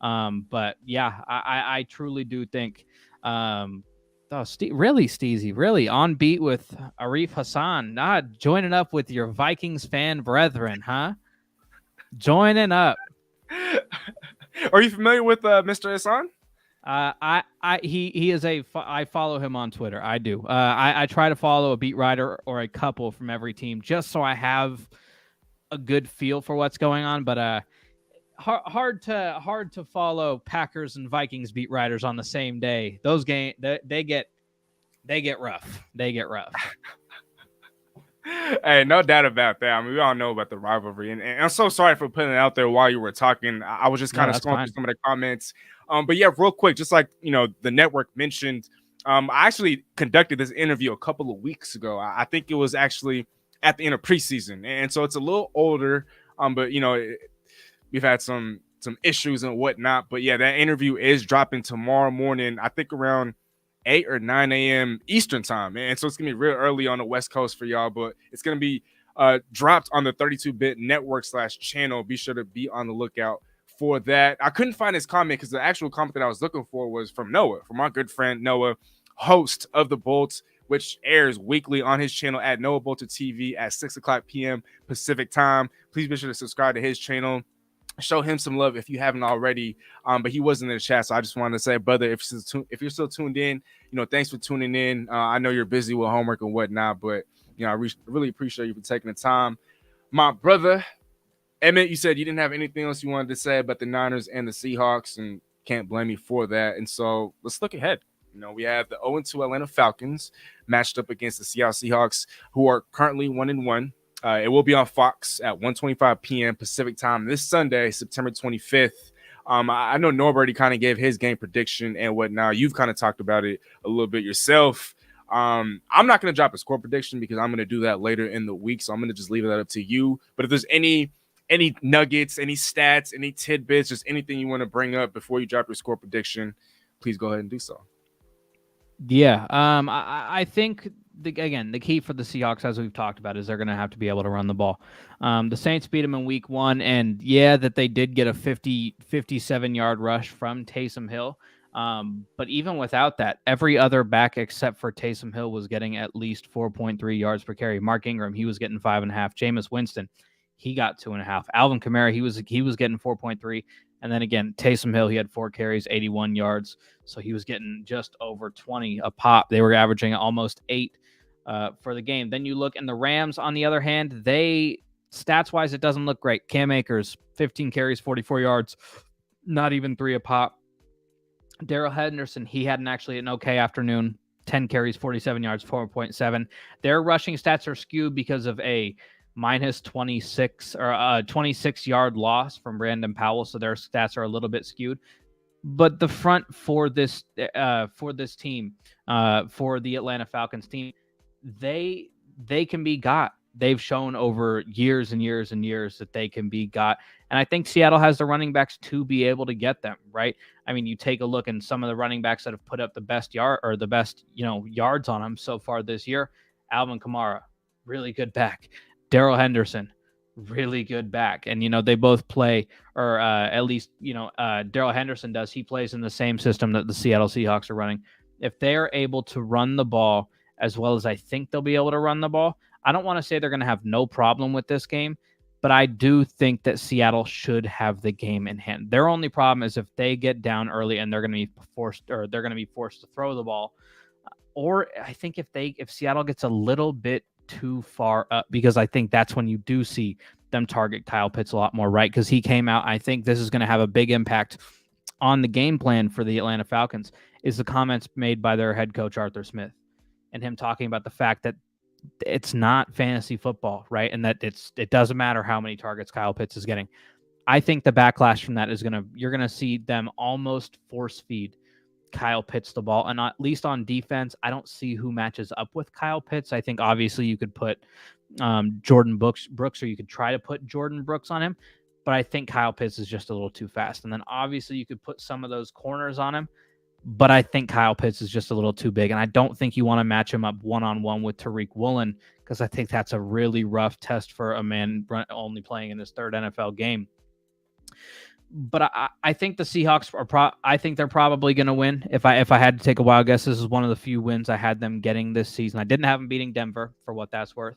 But yeah, I truly do think. Really, Steezy, really on beat with Arif Hassan, not joining up with your Vikings fan brethren, huh? Joining up. Are you familiar with Mr. Hassan? He is I follow him on Twitter. I do. I try to follow a beat writer or a couple from every team just so I have a good feel for what's going on. But hard to follow Packers and Vikings beat writers on the same day. Those games they get rough. They get rough. Hey, no doubt about that. I mean, we all know about the rivalry, and I'm so sorry for putting it out there while you were talking. I was just kind of scrolling through some of the comments. But yeah, real quick, just like the network mentioned, I actually conducted this interview a couple of weeks ago. I think it was actually at the end of preseason, and so it's a little older. But we've had some issues and whatnot. But yeah, that interview is dropping tomorrow morning, I think around 8 or 9 a.m. Eastern time. And so it's going to be real early on the West Coast for y'all, but it's going to be dropped on the 32-bit network /channel. Be sure to be on the lookout for that. I couldn't find his comment because the actual comment that I was looking for was from Noah, from our good friend Noah, host of the Boelt, which airs weekly on his channel at Noah Bolter TV at 6:00 p.m. Pacific time. Please be sure to subscribe to his channel. Show him some love if you haven't already. But he wasn't in the chat, so I just wanted to say, brother, if you're still tuned in, thanks for tuning in. I know you're busy with homework and whatnot, but I really appreciate you for taking the time. My brother, Emmett, you said you didn't have anything else you wanted to say about the Niners and the Seahawks, and can't blame you for that. And so let's look ahead. You know, we have the 0-2 Atlanta Falcons matched up against the Seattle Seahawks, who are currently 1-1. It will be on Fox at 1:25 p.m. Pacific time this Sunday, September 25th. I know Norbert kind of gave his game prediction and whatnot. You've kind of talked about it a little bit yourself. I'm not going to drop a score prediction because I'm going to do that later in the week. So I'm going to just leave that up to you. But if there's any nuggets, any stats, any tidbits, just anything you want to bring up before you drop your score prediction, please go ahead and do so. Yeah. I think the key for the Seahawks, as we've talked about, is they're going to have to be able to run the ball. The Saints beat them in week 1, and that they did get a 57-yard rush from Taysom Hill. But even without that, every other back except for Taysom Hill was getting at least 4.3 yards per carry. Mark Ingram, he was getting 5.5. Jameis Winston, he got 2.5. Alvin Kamara, he was getting 4.3. And then again, Taysom Hill, he had 4 carries, 81 yards. So he was getting just over 20 a pop. They were averaging almost 8 for the game. Then you look, and the Rams, on the other hand, stats-wise, it doesn't look great. Cam Akers, 15 carries, 44 yards, not even 3 a pop. Darrell Henderson, he had an okay afternoon, 10 carries, 47 yards, 4.7. Their rushing stats are skewed because of a minus 26 or a 26-yard loss from Brandon Powell, so their stats are a little bit skewed. But the front for this team, for the Atlanta Falcons team, they can be got. They've shown over years and years and years that they can be got. And I think Seattle has the running backs to be able to get them, right? I mean, you take a look and some of the running backs that have put up the best yards on them so far this year. Alvin Kamara, really good back. Darrell Henderson, really good back. And, they both play, or at least, Darrell Henderson does. He plays in the same system that the Seattle Seahawks are running. If they are able to run the ball as well as I think they'll be able to run the ball, I don't want to say they're going to have no problem with this game, but I do think that Seattle should have the game in hand. Their only problem is if they get down early and they're going to be forced to throw the ball, or I think if Seattle gets a little bit too far up, because I think that's when you do see them target Kyle Pitts a lot more, right? Because he came out, I think this is going to have a big impact on the game plan for the Atlanta Falcons, is the comments made by their head coach, Arthur Smith, and him talking about the fact that it's not fantasy football, right? And that it doesn't matter how many targets Kyle Pitts is getting. I think the backlash from that is you're going to see them almost force feed Kyle Pitts the ball. And at least on defense, I don't see who matches up with Kyle Pitts. I think obviously you could put Jordan Brooks, or you could try to put Jordan Brooks on him. But I think Kyle Pitts is just a little too fast. And then obviously you could put some of those corners on him. But I think Kyle Pitts is just a little too big. And I don't think you want to match him up one-on-one with Tariq Woolen, because I think that's a really rough test for a man only playing in his 3rd NFL game. But I think the Seahawks I think they're probably going to win. If I had to take a wild guess, this is one of the few wins I had them getting this season. I didn't have them beating Denver, for what that's worth.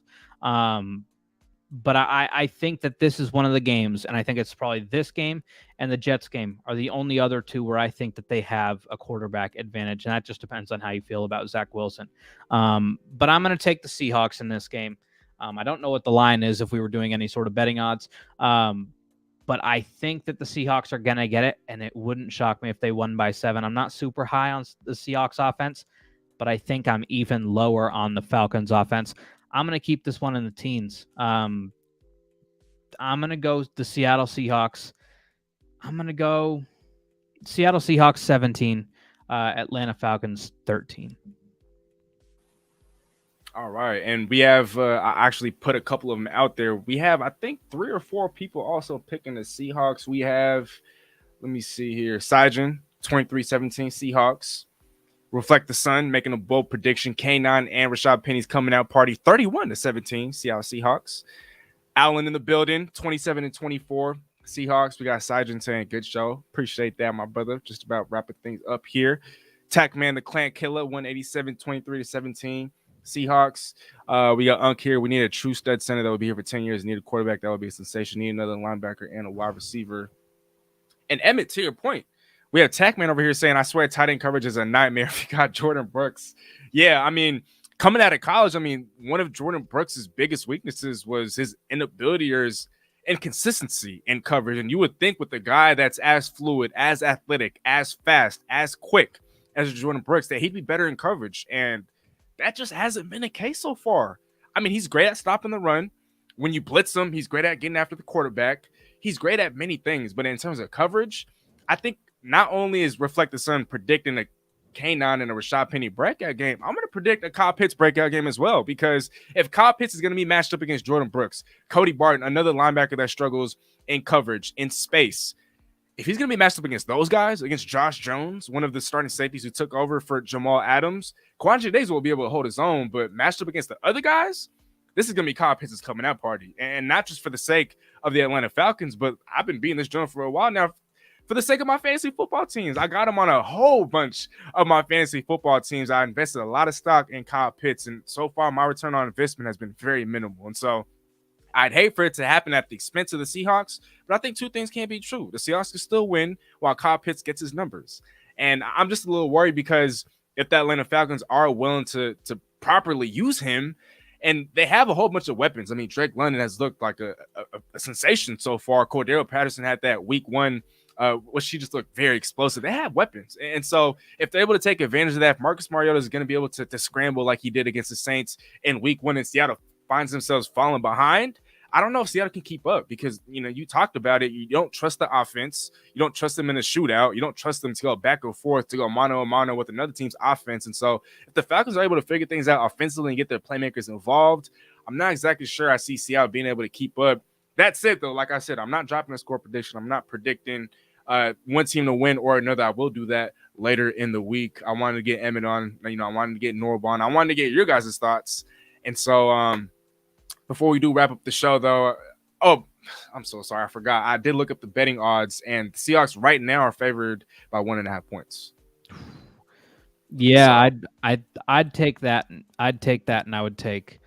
But I think that this is one of the games, and I think it's probably this game and the Jets game are the only other two where I think that they have a quarterback advantage, and that just depends on how you feel about Zach Wilson. But I'm going to take the Seahawks in this game. I don't know what the line is if we were doing any sort of betting odds, but I think that the Seahawks are going to get it, and it wouldn't shock me if they won by 7. I'm not super high on the Seahawks offense, but I think I'm even lower on the Falcons offense. I'm going to keep this one in the teens. I'm going to go the Seattle Seahawks. I'm going to go Seattle Seahawks 17, Atlanta Falcons 13. All right. And we have, I actually put a couple of them out there. We have, I think, 3 or 4 people also picking the Seahawks. We have, let me see here, Syjan, 23-17 Seahawks. Reflect the Sun making a bold prediction. K9 and Rashad Penny's coming out party 31-17 Seattle Seahawks. Allen in the building 27-24 Seahawks. We got Syjan saying good show. Appreciate that, my brother. Just about wrapping things up here. Tackman the Clan Killer 187-23-17 Seahawks. We got Unk here. We need a true stud center that will be here for 10 years. Need a quarterback that will be a sensation. Need another linebacker and a wide receiver. And Emmett, to your point, we have Tackman over here saying, I swear tight end coverage is a nightmare if you got Jordan Brooks. Yeah, I mean, coming out of college, I mean, one of Jordan Brooks' biggest weaknesses was his inability or his inconsistency in coverage. And you would think with a guy that's as fluid, as athletic, as fast, as quick as Jordan Brooks, that he'd be better in coverage. And that just hasn't been the case so far. I mean, he's great at stopping the run. When you blitz him, he's great at getting after the quarterback. He's great at many things, but in terms of coverage, I think not only is Reflect the Sun predicting a K9 and a Rashad Penny breakout game, I'm going to predict a Kyle Pitts breakout game as well, because if Kyle Pitts is going to be matched up against Jordan Brooks, Cody Barton, another linebacker that struggles in coverage, in space, if he's going to be matched up against those guys, against Josh Jones, one of the starting safeties who took over for Jamal Adams, Quandre Days will be able to hold his own, but matched up against the other guys, this is going to be Kyle Pitts' coming out party. And not just for the sake of the Atlanta Falcons, but I've been beating this drum for a while now for the sake of my fantasy football teams. I got him on a whole bunch of my fantasy football teams. I invested a lot of stock in Kyle Pitts, and so far my return on investment has been very minimal. And so I'd hate for it to happen at the expense of the Seahawks, but I think two things can't be true. The Seahawks can still win while Kyle Pitts gets his numbers. And I'm just a little worried, because if the Atlanta Falcons are willing to properly use him, and they have a whole bunch of weapons. I mean, Drake London has looked like a sensation so far. Cordero Patterson had that week one, where she just looked very explosive. They have weapons. And so if they're able to take advantage of that, if Marcus Mariota is going to be able to scramble like he did against the Saints in week one, and Seattle finds themselves falling behind, I don't know if Seattle can keep up, because, you know, you talked about it. You don't trust the offense. You don't trust them in a shootout. You don't trust them to go back and forth, to go mano a mano with another team's offense. And so if the Falcons are able to figure things out offensively and get their playmakers involved, I'm not exactly sure I see Seattle being able to keep up. That said, though, like I said, I'm not dropping a score prediction. I'm not predicting one team to win or another. I will do that later in the week. I wanted to get Emmett on. You know, I wanted to get Norb on. I wanted to get your guys' thoughts. And so before we do wrap up the show, though, I'm so sorry, I forgot. I did look up the betting odds, and the Seahawks right now are favored by 1.5 points. Yeah, so I'd take that. I'd take that, and I would take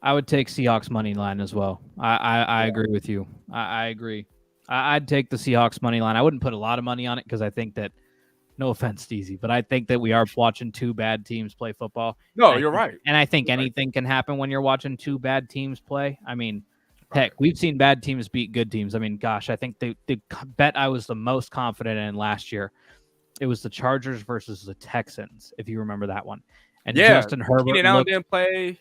Seahawks money line as well. I agree with you. I agree. I'd take the Seahawks money line. I wouldn't put a lot of money on it, because I think that, no offense, Steezy, but I think that we are watching two bad teams play football. No, you're right. And I think anything can happen when you're watching two bad teams play. I mean, heck, we've seen bad teams beat good teams. I mean, gosh, I think the bet I was the most confident in last year, it was the Chargers versus the Texans, if you remember that one. And yeah, Justin Herbert didn't play.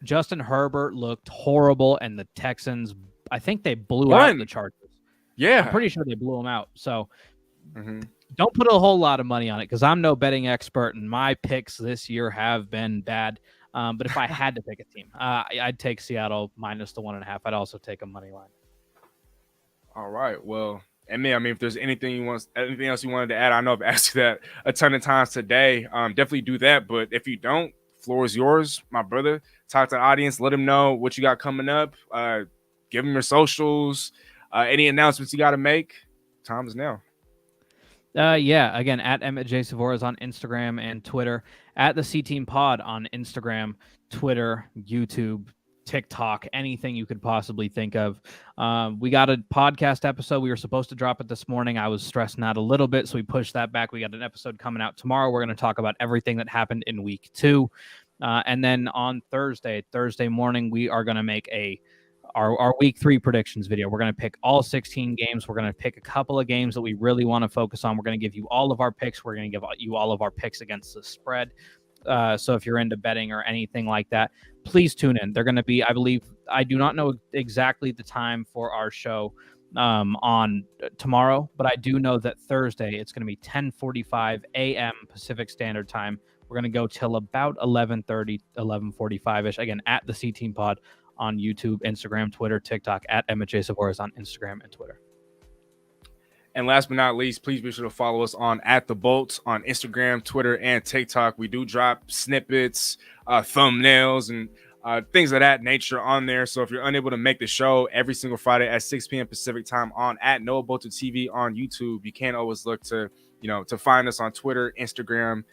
Justin Herbert looked horrible, and the Texans, I think they blew out the Chargers. Yeah. I'm pretty sure they blew them out. So don't put a whole lot of money on it, because I'm no betting expert, and my picks this year have been bad. But if I had to pick a team, I'd take Seattle minus the 1.5. I'd also take a money line. All right. Well, and I mean, if there's anything else you wanted to add, I know I've asked you that a ton of times today. Definitely do that. But if you don't, floor is yours, my brother. Talk to the audience. Let them know what you got coming up. Give them your socials. Any announcements you got to make. Time is now. Yeah, again, at Emmett J. Savoras on Instagram and Twitter, at the C Team Pod on Instagram, Twitter, YouTube, TikTok, anything you could possibly think of. We got a podcast episode. We were supposed to drop it this morning. I was stressing out a little bit, so we pushed that back. We got an episode coming out tomorrow. We're going to talk about everything that happened in week 2. And then on Thursday morning, we are going to make our week 3 predictions video. We're going to pick all 16 games. We're going to pick a couple of games that we really want to focus on. We're going to give you all of our picks. We're going to give you all of our picks against the spread. So if you're into betting or anything like that, please tune in. They're going to be, I believe, I do not know exactly the time for our show on tomorrow, but I do know that Thursday it's going to be 10:45 a.m. Pacific Standard Time. We're going to go till about 11:30, 11:45-ish. Again, at the C Team Pod on YouTube, Instagram, Twitter, TikTok, at Emmett J. Savoras on Instagram and Twitter. And last but not least, please be sure to follow us on @TheBoelt on Instagram, Twitter, and TikTok. We do drop snippets, thumbnails, and things of that nature on there. So if you're unable to make the show every single Friday at 6 p.m. Pacific time on @NorbCam on YouTube, you can always look to find us on Twitter, Instagram,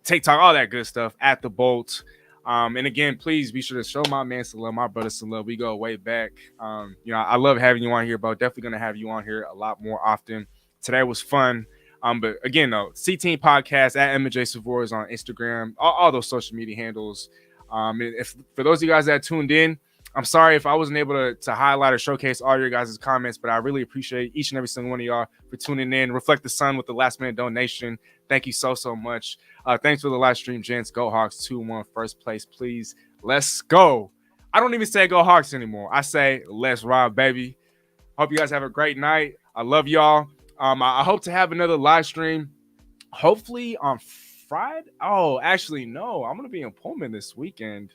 TikTok, all that good stuff @TheBoelt. And again, please be sure to show my man some love, my brother some love. We go way back. I love having you on here, bro. Definitely going to have you on here a lot more often. Today was fun. But again, though, C Team Podcast at Emmett J. Savoras on Instagram, all those social media handles. If for those of you guys that tuned in, I'm sorry if I wasn't able to highlight or showcase all your guys' comments, but I really appreciate each and every single one of y'all for tuning in. Reflect the Sun with the last minute donation. Thank you so much. Thanks for the live stream, gents. Go Hawks 2-1 first place, please. Let's go. I don't even say go Hawks anymore. I say let's ride, baby. Hope you guys have a great night. I love y'all. I hope to have another live stream, hopefully on Friday. Oh, actually, no. I'm going to be in Pullman this weekend.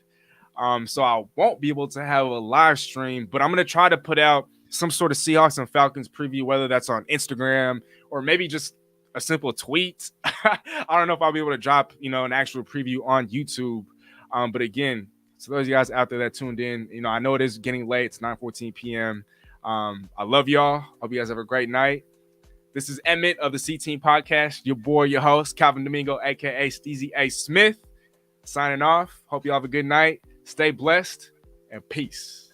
So I won't be able to have a live stream, but I'm going to try to put out some sort of Seahawks and Falcons preview, whether that's on Instagram or maybe just a simple tweet. I don't know if I'll be able to drop, an actual preview on YouTube. But again, to those of you guys out there that tuned in, I know it is getting late. It's 9:14 p.m. I love y'all. Hope you guys have a great night. This is Emmett of the C Team Podcast, your boy, your host, Calvin-Domingo, a.k.a. Steezy A. Smith, signing off. Hope you all have a good night. Stay blessed and peace.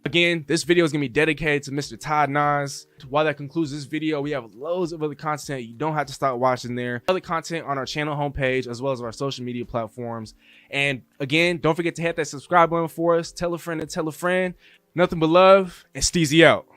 Again, this video is going to be dedicated to Mr. Todd Nas. While that concludes this video, we have loads of other content. You don't have to stop watching there. Other content on our channel homepage, as well as our social media platforms. And again, don't forget to hit that subscribe button for us. Tell a friend and tell a friend. Nothing but love, and Steezy out.